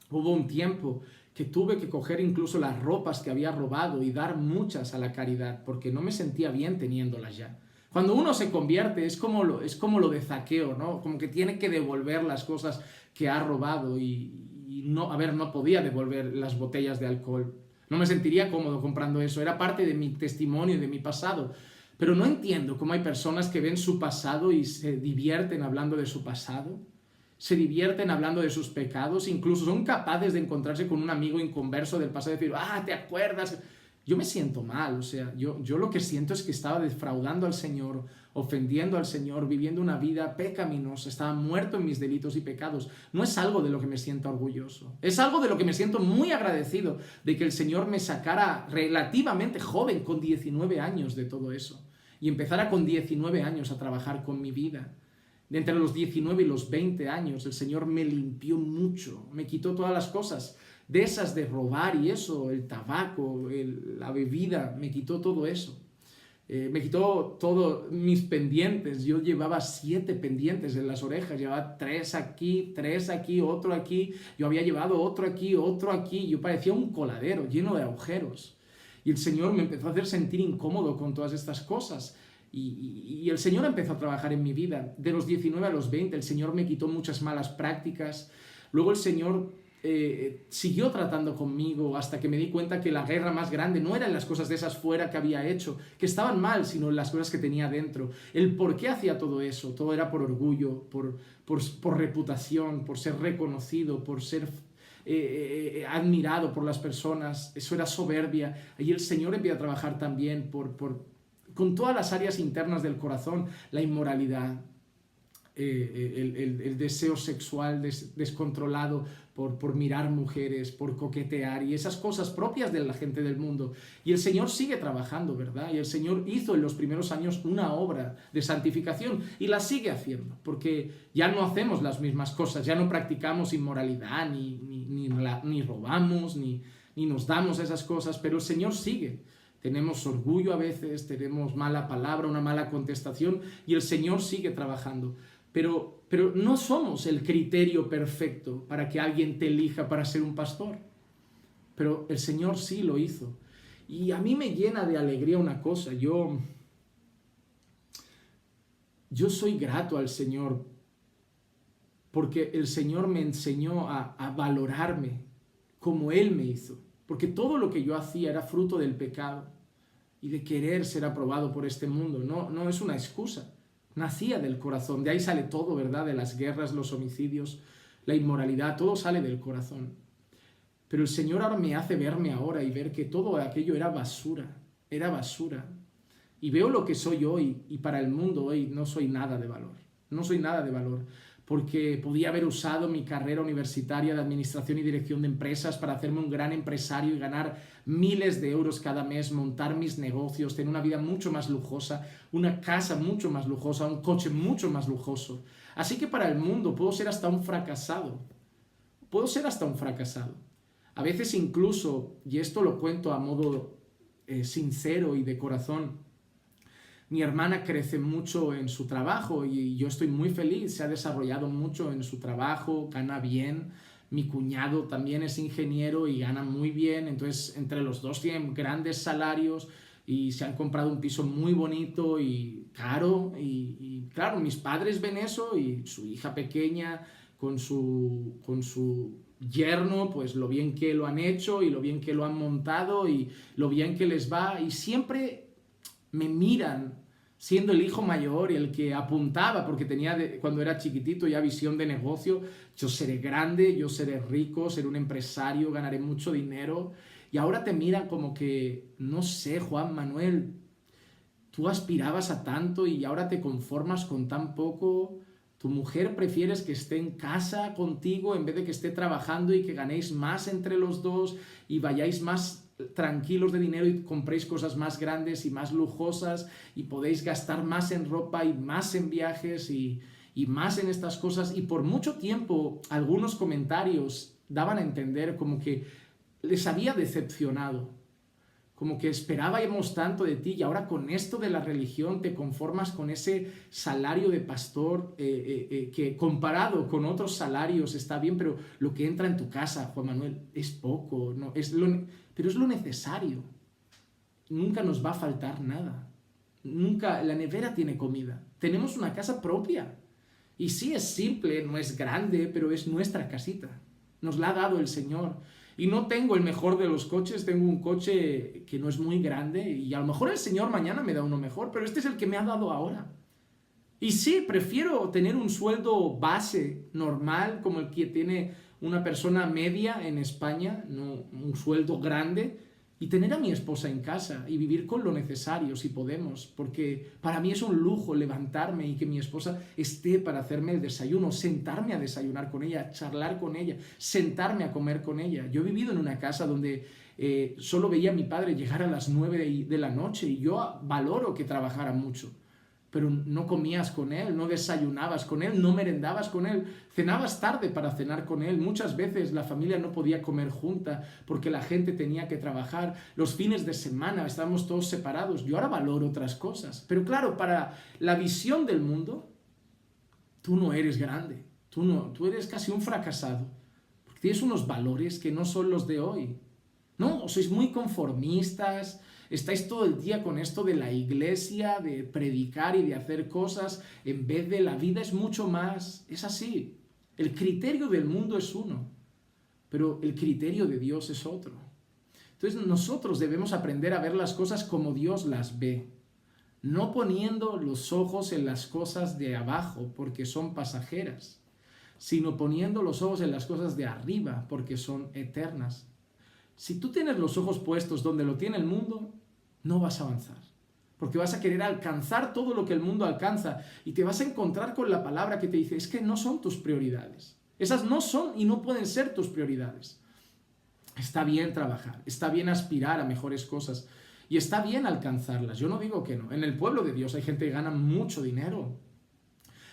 un tiempo que tuve que coger incluso las ropas que había robado y dar muchas a la caridad, porque no me sentía bien teniéndolas ya. Cuando uno se convierte es como lo de Zaqueo, ¿no? Como que tiene que devolver las cosas que ha robado y no podía devolver las botellas de alcohol. No me sentiría cómodo comprando eso, era parte de mi testimonio y de mi pasado. Pero no entiendo cómo hay personas que ven su pasado y se divierten hablando de su pasado, se divierten hablando de sus pecados, incluso son capaces de encontrarse con un amigo inconverso del pasado y decir, ¿te acuerdas? Yo me siento mal, o sea, yo lo que siento es que estaba defraudando al Señor, ofendiendo al Señor, viviendo una vida pecaminosa, estaba muerto en mis delitos y pecados. No es algo de lo que me siento orgulloso, es algo de lo que me siento muy agradecido, de que el Señor me sacara relativamente joven, con 19 años de todo eso, y empezara con 19 años a trabajar con mi vida. De entre los 19 y los 20 años, el Señor me limpió mucho, me quitó todas las cosas de esas de robar y eso, el tabaco, la bebida, me quitó todo eso. Me quitó todos mis pendientes. Yo llevaba 7 pendientes en las orejas, llevaba 3 aquí, otro aquí. Yo había llevado otro aquí. Yo parecía un coladero lleno de agujeros. Y el Señor me empezó a hacer sentir incómodo con todas estas cosas. Y el Señor empezó a trabajar en mi vida. De los 19 a los 20, el Señor me quitó muchas malas prácticas. Luego el Señor siguió tratando conmigo hasta que me di cuenta que la guerra más grande no eran las cosas de esas fuera que había hecho, que estaban mal, sino las cosas que tenía dentro. El por qué hacía todo eso, todo era por orgullo, por reputación, por ser reconocido, por ser admirado por las personas. Eso era soberbia. Y el Señor empieza a trabajar también con todas las áreas internas del corazón, la inmoralidad, el deseo sexual descontrolado por mirar mujeres, por coquetear y esas cosas propias de la gente del mundo. Y el Señor sigue trabajando, ¿verdad? Y el Señor hizo en los primeros años una obra de santificación y la sigue haciendo, porque ya no hacemos las mismas cosas, ya no practicamos inmoralidad, ni robamos, ni nos damos esas cosas, pero el Señor sigue. Tenemos orgullo a veces, tenemos mala palabra, una mala contestación y el Señor sigue trabajando. Pero no somos el criterio perfecto para que alguien te elija para ser un pastor. Pero el Señor sí lo hizo. Y a mí me llena de alegría una cosa. Yo soy grato al Señor porque el Señor me enseñó a valorarme como Él me hizo. Porque todo lo que yo hacía era fruto del pecado y de querer ser aprobado por este mundo. No es una excusa. Nacía del corazón, de ahí sale todo, ¿verdad? De las guerras, los homicidios, la inmoralidad, todo sale del corazón. Pero el Señor ahora me hace verme ahora y ver que todo aquello era basura. Y veo lo que soy hoy y para el mundo hoy no soy nada de valor. No soy nada de valor. Porque podía haber usado mi carrera universitaria de administración y dirección de empresas para hacerme un gran empresario y ganar miles de euros cada mes, montar mis negocios, tener una vida mucho más lujosa, una casa mucho más lujosa, un coche mucho más lujoso. Así que para el mundo puedo ser hasta un fracasado. A veces incluso, y esto lo cuento a modo sincero y de corazón, mi hermana crece mucho en su trabajo y yo estoy muy feliz, se ha desarrollado mucho en su trabajo, gana bien. Mi cuñado también es ingeniero y gana muy bien, entonces entre los dos tienen grandes salarios y se han comprado un piso muy bonito y caro. Y claro, mis padres ven eso y su hija pequeña con su yerno, pues lo bien que lo han hecho y lo bien que lo han montado y lo bien que les va y siempre me miran siendo el hijo mayor y el que apuntaba, porque tenía cuando era chiquitito ya visión de negocio, yo seré grande, yo seré rico, seré un empresario, ganaré mucho dinero, y ahora te miran como que, no sé, Juan Manuel, tú aspirabas a tanto y ahora te conformas con tan poco. Tu mujer prefieres que esté en casa contigo en vez de que esté trabajando y que ganéis más entre los dos y vayáis más tranquilos de dinero y compréis cosas más grandes y más lujosas y podéis gastar más en ropa y más en viajes y más en estas cosas. Y por mucho tiempo algunos comentarios daban a entender como que les había decepcionado, como que esperábamos tanto de ti y ahora con esto de la religión te conformas con ese salario de pastor que comparado con otros salarios está bien, pero lo que entra en tu casa, Juan Manuel, es poco, ¿no? Pero es lo necesario. Nunca nos va a faltar nada. Nunca, la nevera tiene comida. Tenemos una casa propia. Y sí es simple, no es grande, pero es nuestra casita. Nos la ha dado el Señor. Y no tengo el mejor de los coches, tengo un coche que no es muy grande y a lo mejor el Señor mañana me da uno mejor, pero este es el que me ha dado ahora. Y sí, prefiero tener un sueldo base, normal, como el que tiene una persona media en España, no un sueldo grande, y tener a mi esposa en casa y vivir con lo necesario si podemos, porque para mí es un lujo levantarme y que mi esposa esté para hacerme el desayuno, sentarme a desayunar con ella, charlar con ella, sentarme a comer con ella. Yo he vivido en una casa donde solo veía a mi padre llegar a las 9 de la noche y yo valoro que trabajara mucho, pero no comías con él, no desayunabas con él, no merendabas con él, cenabas tarde para cenar con él. Muchas veces la familia no podía comer junta porque la gente tenía que trabajar. Los fines de semana estábamos todos separados. Yo ahora valoro otras cosas. Pero claro, para la visión del mundo, tú no eres grande, tú eres casi un fracasado, porque tienes unos valores que no son los de hoy. No, sois muy conformistas, estáis todo el día con esto de la iglesia, de predicar y de hacer cosas, en vez de la vida es mucho más. Es así. El criterio del mundo es uno, pero el criterio de Dios es otro. Entonces nosotros debemos aprender a ver las cosas como Dios las ve, no poniendo los ojos en las cosas de abajo porque son pasajeras, sino poniendo los ojos en las cosas de arriba porque son eternas. Si tú tienes los ojos puestos donde lo tiene el mundo, no vas a avanzar, porque vas a querer alcanzar todo lo que el mundo alcanza y te vas a encontrar con la palabra que te dice, es que no son tus prioridades. Esas no son y no pueden ser tus prioridades. Está bien trabajar, está bien aspirar a mejores cosas y está bien alcanzarlas. Yo no digo que no. En el pueblo de Dios hay gente que gana mucho dinero,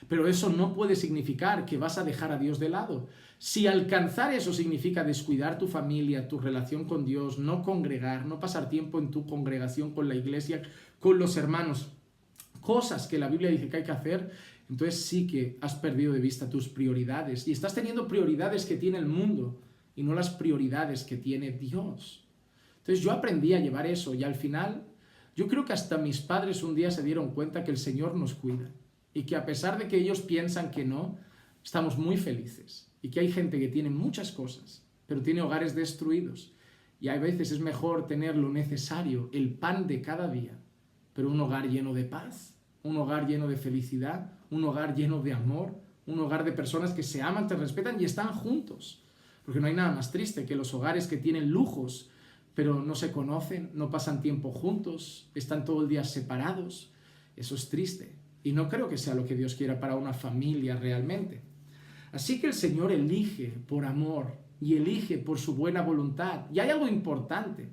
pero eso no puede significar que vas a dejar a Dios de lado. Si alcanzar eso significa descuidar tu familia, tu relación con Dios, no congregar, no pasar tiempo en tu congregación con la iglesia, con los hermanos, cosas que la Biblia dice que hay que hacer, entonces sí que has perdido de vista tus prioridades y estás teniendo prioridades que tiene el mundo y no las prioridades que tiene Dios. Entonces yo aprendí a llevar eso y al final yo creo que hasta mis padres un día se dieron cuenta que el Señor nos cuida y que a pesar de que ellos piensan que no, estamos muy felices y que hay gente que tiene muchas cosas, pero tiene hogares destruidos y a veces es mejor tener lo necesario, el pan de cada día, pero un hogar lleno de paz, un hogar lleno de felicidad, un hogar lleno de amor, un hogar de personas que se aman, te respetan y están juntos, porque no hay nada más triste que los hogares que tienen lujos, pero no se conocen, no pasan tiempo juntos, están todo el día separados. Eso es triste. Y no creo que sea lo que Dios quiera para una familia realmente. Así que el Señor elige por amor y elige por su buena voluntad. Y hay algo importante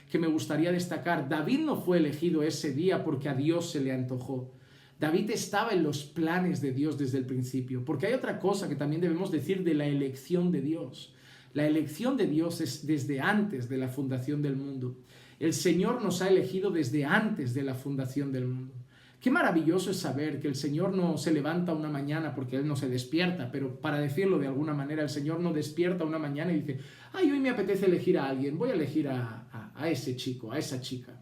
que me gustaría destacar. David no fue elegido ese día porque a Dios se le antojó. David estaba en los planes de Dios desde el principio. Porque hay otra cosa que también debemos decir de la elección de Dios. La elección de Dios es desde antes de la fundación del mundo. El Señor nos ha elegido desde antes de la fundación del mundo. Qué maravilloso es saber que el Señor no se levanta una mañana porque Él no se despierta, pero para decirlo de alguna manera, el Señor no despierta una mañana y dice, ay, hoy me apetece elegir a alguien, voy a elegir a ese chico, a esa chica.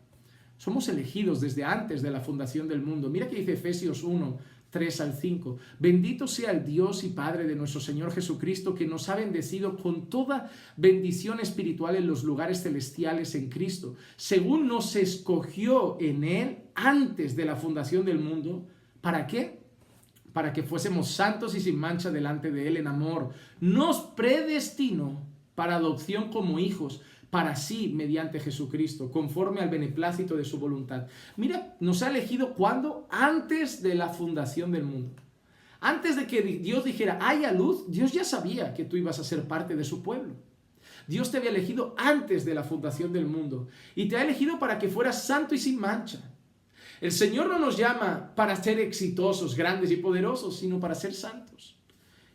Somos elegidos desde antes de la fundación del mundo. Mira que dice Efesios 1, 3 al 5. Bendito sea el Dios y Padre de nuestro Señor Jesucristo, que nos ha bendecido con toda bendición espiritual en los lugares celestiales en Cristo, según nos escogió en Él antes de la fundación del mundo. ¿Para qué? Para que fuésemos santos y sin mancha delante de Él en amor. Nos predestinó para adopción como hijos, para sí, mediante Jesucristo, conforme al beneplácito de su voluntad. Mira, nos ha elegido ¿cuándo? Antes de la fundación del mundo. Antes de que Dios dijera, haya luz, Dios ya sabía que tú ibas a ser parte de su pueblo. Dios te había elegido antes de la fundación del mundo y te ha elegido para que fueras santo y sin mancha. El Señor no nos llama para ser exitosos, grandes y poderosos, sino para ser santos.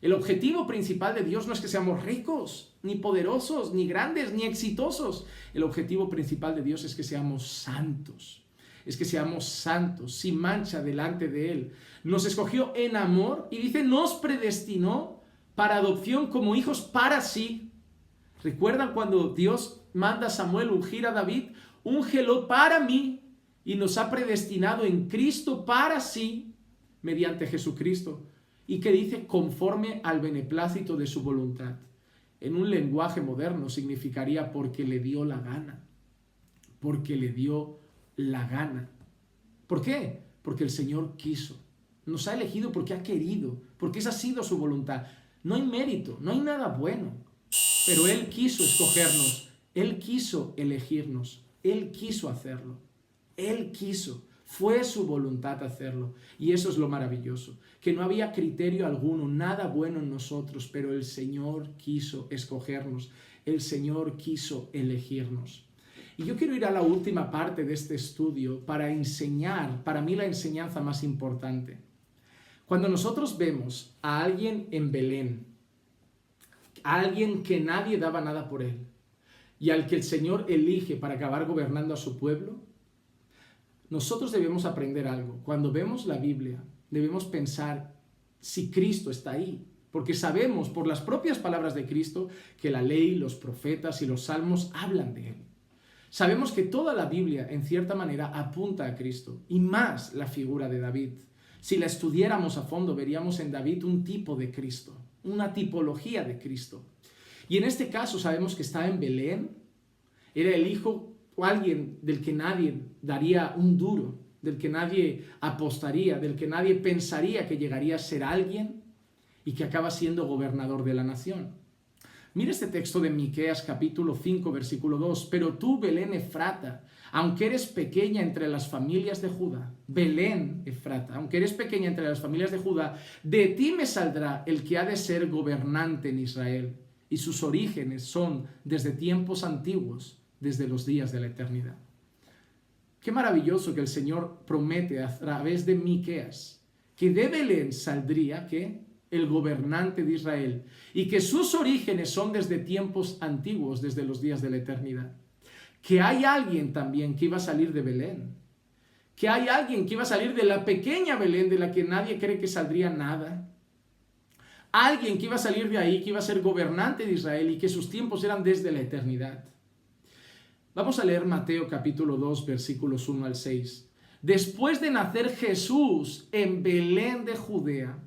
El objetivo principal de Dios no es que seamos ricos, ni poderosos, ni grandes, ni exitosos. El objetivo principal de Dios es que seamos santos. Es que seamos santos, sin mancha delante de Él. Nos escogió en amor y dice, nos predestinó para adopción como hijos para sí. ¿Recuerdan cuando Dios manda a Samuel ungir a David? Úngelo para mí, y nos ha predestinado en Cristo para sí, mediante Jesucristo. Y que dice conforme al beneplácito de su voluntad. En un lenguaje moderno significaría porque le dio la gana. Porque le dio la gana. ¿Por qué? Porque el Señor quiso. Nos ha elegido porque ha querido. Porque esa ha sido su voluntad. No hay mérito, no hay nada bueno. Pero Él quiso escogernos. Él quiso elegirnos. Él quiso hacerlo. Él quiso. Fue su voluntad hacerlo. Y eso es lo maravilloso. Que no había criterio alguno, nada bueno en nosotros, pero el Señor quiso escogernos. El Señor quiso elegirnos. Y yo quiero ir a la última parte de este estudio para enseñar, para mí la enseñanza más importante. Cuando nosotros vemos a alguien en Belén, a alguien que nadie daba nada por él, y al que el Señor elige para acabar gobernando a su pueblo, nosotros debemos aprender algo. Cuando vemos la Biblia, debemos pensar si Cristo está ahí. Porque sabemos por las propias palabras de Cristo que la ley, los profetas y los salmos hablan de Él. Sabemos que toda la Biblia, en cierta manera, apunta a Cristo. Y más la figura de David. Si la estudiáramos a fondo, veríamos en David un tipo de Cristo. Una tipología de Cristo. Y en este caso sabemos que está en Belén. Era el hijo o alguien del que nadie daría un duro, del que nadie apostaría, del que nadie pensaría que llegaría a ser alguien y que acaba siendo gobernador de la nación. Mira este texto de Miqueas capítulo 5 versículo 2. Pero tú, Belén Efrata, aunque eres pequeña entre las familias de Judá, Belén Efrata, aunque eres pequeña entre las familias de Judá, de ti me saldrá el que ha de ser gobernante en Israel, y sus orígenes son desde tiempos antiguos, desde los días de la eternidad. Qué maravilloso que el Señor promete a través de Miqueas que de Belén saldría ¿qué? El gobernante de Israel y que sus orígenes son desde tiempos antiguos, desde los días de la eternidad. Que hay alguien también que iba a salir de Belén. Que hay alguien que iba a salir de la pequeña Belén de la que nadie cree que saldría nada. Alguien que iba a salir de ahí, que iba a ser gobernante de Israel y que sus tiempos eran desde la eternidad. Vamos a leer Mateo capítulo 2 versículos 1 al 6. Después de nacer Jesús en Belén de Judea,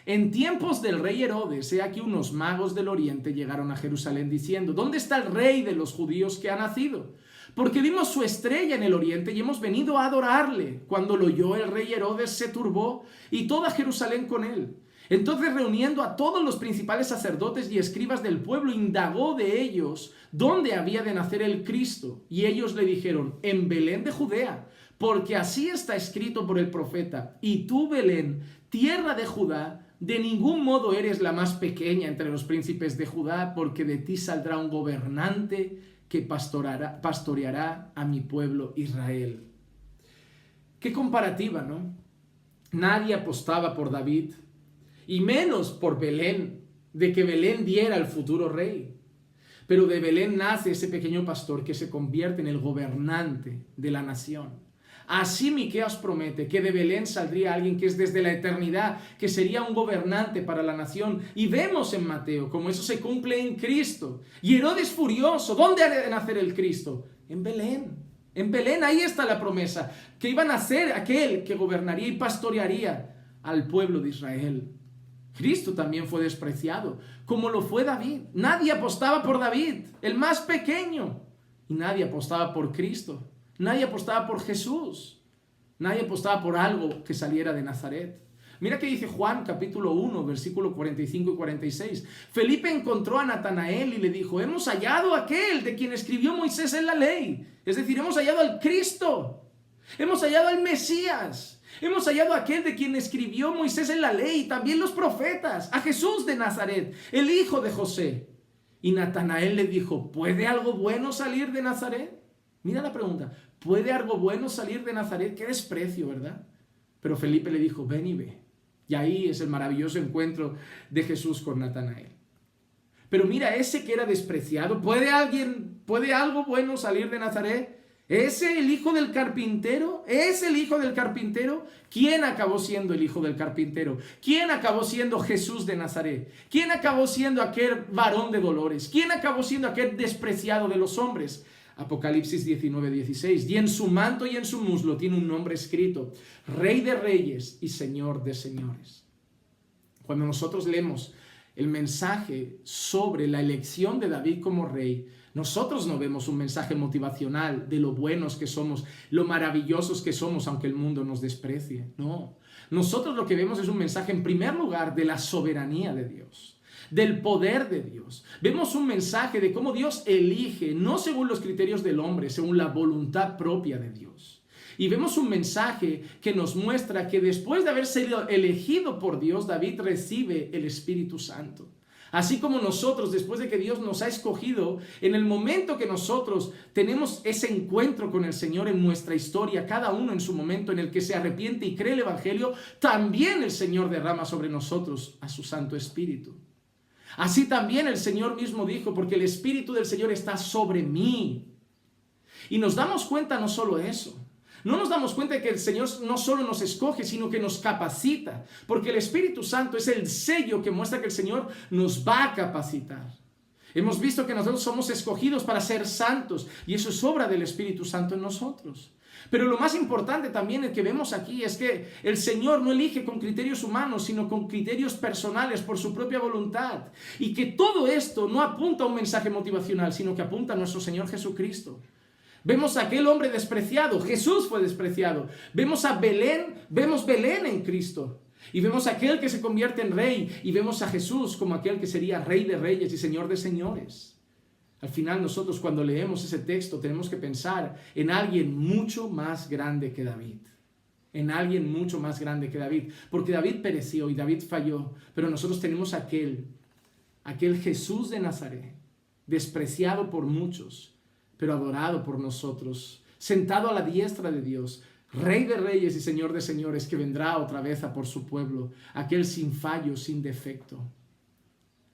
en tiempos del rey Herodes, he aquí unos magos del oriente llegaron a Jerusalén diciendo, ¿dónde está el rey de los judíos que ha nacido? Porque vimos su estrella en el oriente y hemos venido a adorarle. Cuando lo oyó el rey Herodes se turbó y toda Jerusalén con él. Entonces, reuniendo a todos los principales sacerdotes y escribas del pueblo, indagó de ellos dónde había de nacer el Cristo. Y ellos le dijeron, en Belén de Judea, porque así está escrito por el profeta. Y tú, Belén, tierra de Judá, de ningún modo eres la más pequeña entre los príncipes de Judá, porque de ti saldrá un gobernante que pastoreará a mi pueblo Israel. Qué comparativa, ¿no? Nadie apostaba por David. Y menos por Belén, de que Belén diera al futuro rey. Pero de Belén nace ese pequeño pastor que se convierte en el gobernante de la nación. Así Miqueas promete que de Belén saldría alguien que es desde la eternidad, que sería un gobernante para la nación. Y vemos en Mateo cómo eso se cumple en Cristo. Y Herodes furioso, ¿dónde ha de nacer el Cristo? En Belén. En Belén, ahí está la promesa, que iba a nacer aquel que gobernaría y pastorearía al pueblo de Israel. Cristo también fue despreciado, como lo fue David. Nadie apostaba por David, el más pequeño. Y nadie apostaba por Cristo. Nadie apostaba por Jesús. Nadie apostaba por algo que saliera de Nazaret. Mira que dice Juan capítulo 1, versículo 45 y 46. Felipe encontró a Natanael y le dijo, hemos hallado a aquel de quien escribió Moisés en la ley. Es decir, hemos hallado al Cristo. Hemos hallado al Mesías. Hemos hallado a aquel de quien escribió Moisés en la ley y también los profetas. A Jesús de Nazaret, el hijo de José. Y Natanael le dijo, ¿puede algo bueno salir de Nazaret? Mira la pregunta. ¿Puede algo bueno salir de Nazaret? Qué desprecio, ¿verdad? Pero Felipe le dijo, ven y ve. Y ahí es el maravilloso encuentro de Jesús con Natanael. Pero mira, ese que era despreciado, ¿puede algo bueno salir de Nazaret? ¿Es el hijo del carpintero? ¿Es el hijo del carpintero? ¿Quién acabó siendo el hijo del carpintero? ¿Quién acabó siendo Jesús de Nazaret? ¿Quién acabó siendo aquel varón de dolores? ¿Quién acabó siendo aquel despreciado de los hombres? Apocalipsis 19:16. Y en su manto y en su muslo tiene un nombre escrito, Rey de Reyes y Señor de Señores. Cuando nosotros leemos el mensaje sobre la elección de David como rey, nosotros no vemos un mensaje motivacional de lo buenos que somos, lo maravillosos que somos, aunque el mundo nos desprecie. No, nosotros lo que vemos es un mensaje en primer lugar de la soberanía de Dios, del poder de Dios. Vemos un mensaje de cómo Dios elige, no según los criterios del hombre, según la voluntad propia de Dios. Y vemos un mensaje que nos muestra que después de haber sido elegido por Dios, David recibe el Espíritu Santo. Así como nosotros, después de que Dios nos ha escogido, en el momento que nosotros tenemos ese encuentro con el Señor en nuestra historia, cada uno en su momento en el que se arrepiente y cree el Evangelio, también el Señor derrama sobre nosotros a su Santo Espíritu. Así también el Señor mismo dijo, porque el Espíritu del Señor está sobre mí. Y nos damos cuenta no solo eso. No nos damos cuenta de que el Señor no solo nos escoge, sino que nos capacita. Porque el Espíritu Santo es el sello que muestra que el Señor nos va a capacitar. Hemos visto que nosotros somos escogidos para ser santos. Y eso es obra del Espíritu Santo en nosotros. Pero lo más importante también que vemos aquí es que el Señor no elige con criterios humanos, sino con criterios personales por su propia voluntad. Y que todo esto no apunta a un mensaje motivacional, sino que apunta a nuestro Señor Jesucristo. Vemos a aquel hombre despreciado, Jesús fue despreciado. Vemos Belén en Cristo. Y vemos a aquel que se convierte en rey. Y vemos a Jesús como aquel que sería Rey de Reyes y Señor de Señores. Al final nosotros cuando leemos ese texto tenemos que pensar en alguien mucho más grande que David. En alguien mucho más grande que David. Porque David pereció y David falló. Pero nosotros tenemos aquel Jesús de Nazaret, despreciado por muchos, pero adorado por nosotros, sentado a la diestra de Dios, Rey de Reyes y Señor de Señores, que vendrá otra vez a por su pueblo, aquel sin fallo, sin defecto.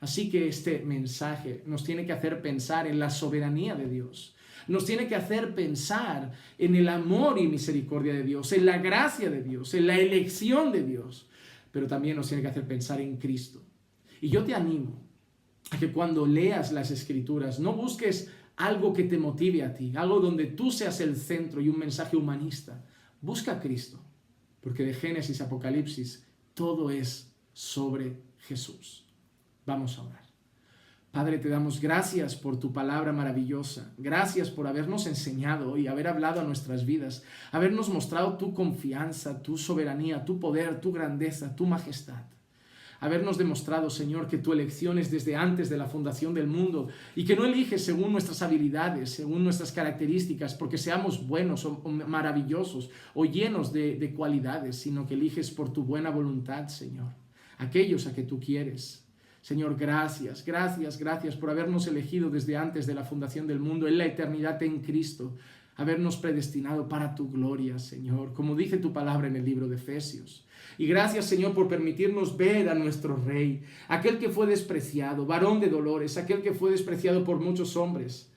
Así que este mensaje nos tiene que hacer pensar en la soberanía de Dios. Nos tiene que hacer pensar en el amor y misericordia de Dios, en la gracia de Dios, en la elección de Dios. Pero también nos tiene que hacer pensar en Cristo. Y yo te animo a que cuando leas las Escrituras no busques algo que te motive a ti, algo donde tú seas el centro y un mensaje humanista. Busca a Cristo, porque de Génesis a Apocalipsis todo es sobre Jesús. Vamos a orar. Padre, te damos gracias por tu palabra maravillosa. Gracias por habernos enseñado y haber hablado a nuestras vidas, habernos mostrado tu confianza, tu soberanía, tu poder, tu grandeza, tu majestad. Habernos demostrado, Señor, que tu elección es desde antes de la fundación del mundo y que no eliges según nuestras habilidades, según nuestras características, porque seamos buenos o maravillosos o llenos de cualidades, sino que eliges por tu buena voluntad, Señor, aquellos a que tú quieres. Señor, gracias por habernos elegido desde antes de la fundación del mundo, en la eternidad en Cristo, habernos predestinado para tu gloria, Señor, como dice tu palabra en el libro de Efesios. Y gracias, Señor, por permitirnos ver a nuestro Rey, aquel que fue despreciado, varón de dolores, aquel que fue despreciado por muchos hombres,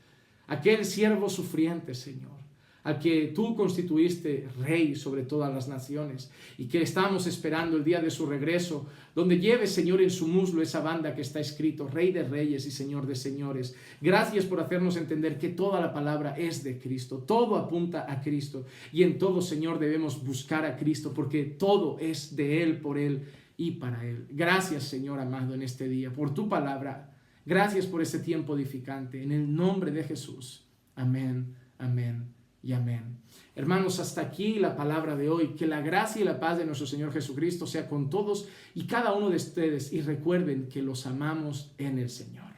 aquel siervo sufriente, Señor, al que tú constituiste rey sobre todas las naciones y que estamos esperando el día de su regreso, donde lleve, Señor, en su muslo esa banda que está escrito, Rey de Reyes y Señor de Señores. Gracias por hacernos entender que toda la palabra es de Cristo, todo apunta a Cristo y en todo, Señor, debemos buscar a Cristo porque todo es de Él, por Él y para Él. Gracias, Señor amado, en este día, por tu palabra. Gracias por este tiempo edificante. En el nombre de Jesús. Amén, amén y amén. Hermanos, hasta aquí la palabra de hoy. Que la gracia y la paz de nuestro Señor Jesucristo sea con todos y cada uno de ustedes. Y recuerden que los amamos en el Señor.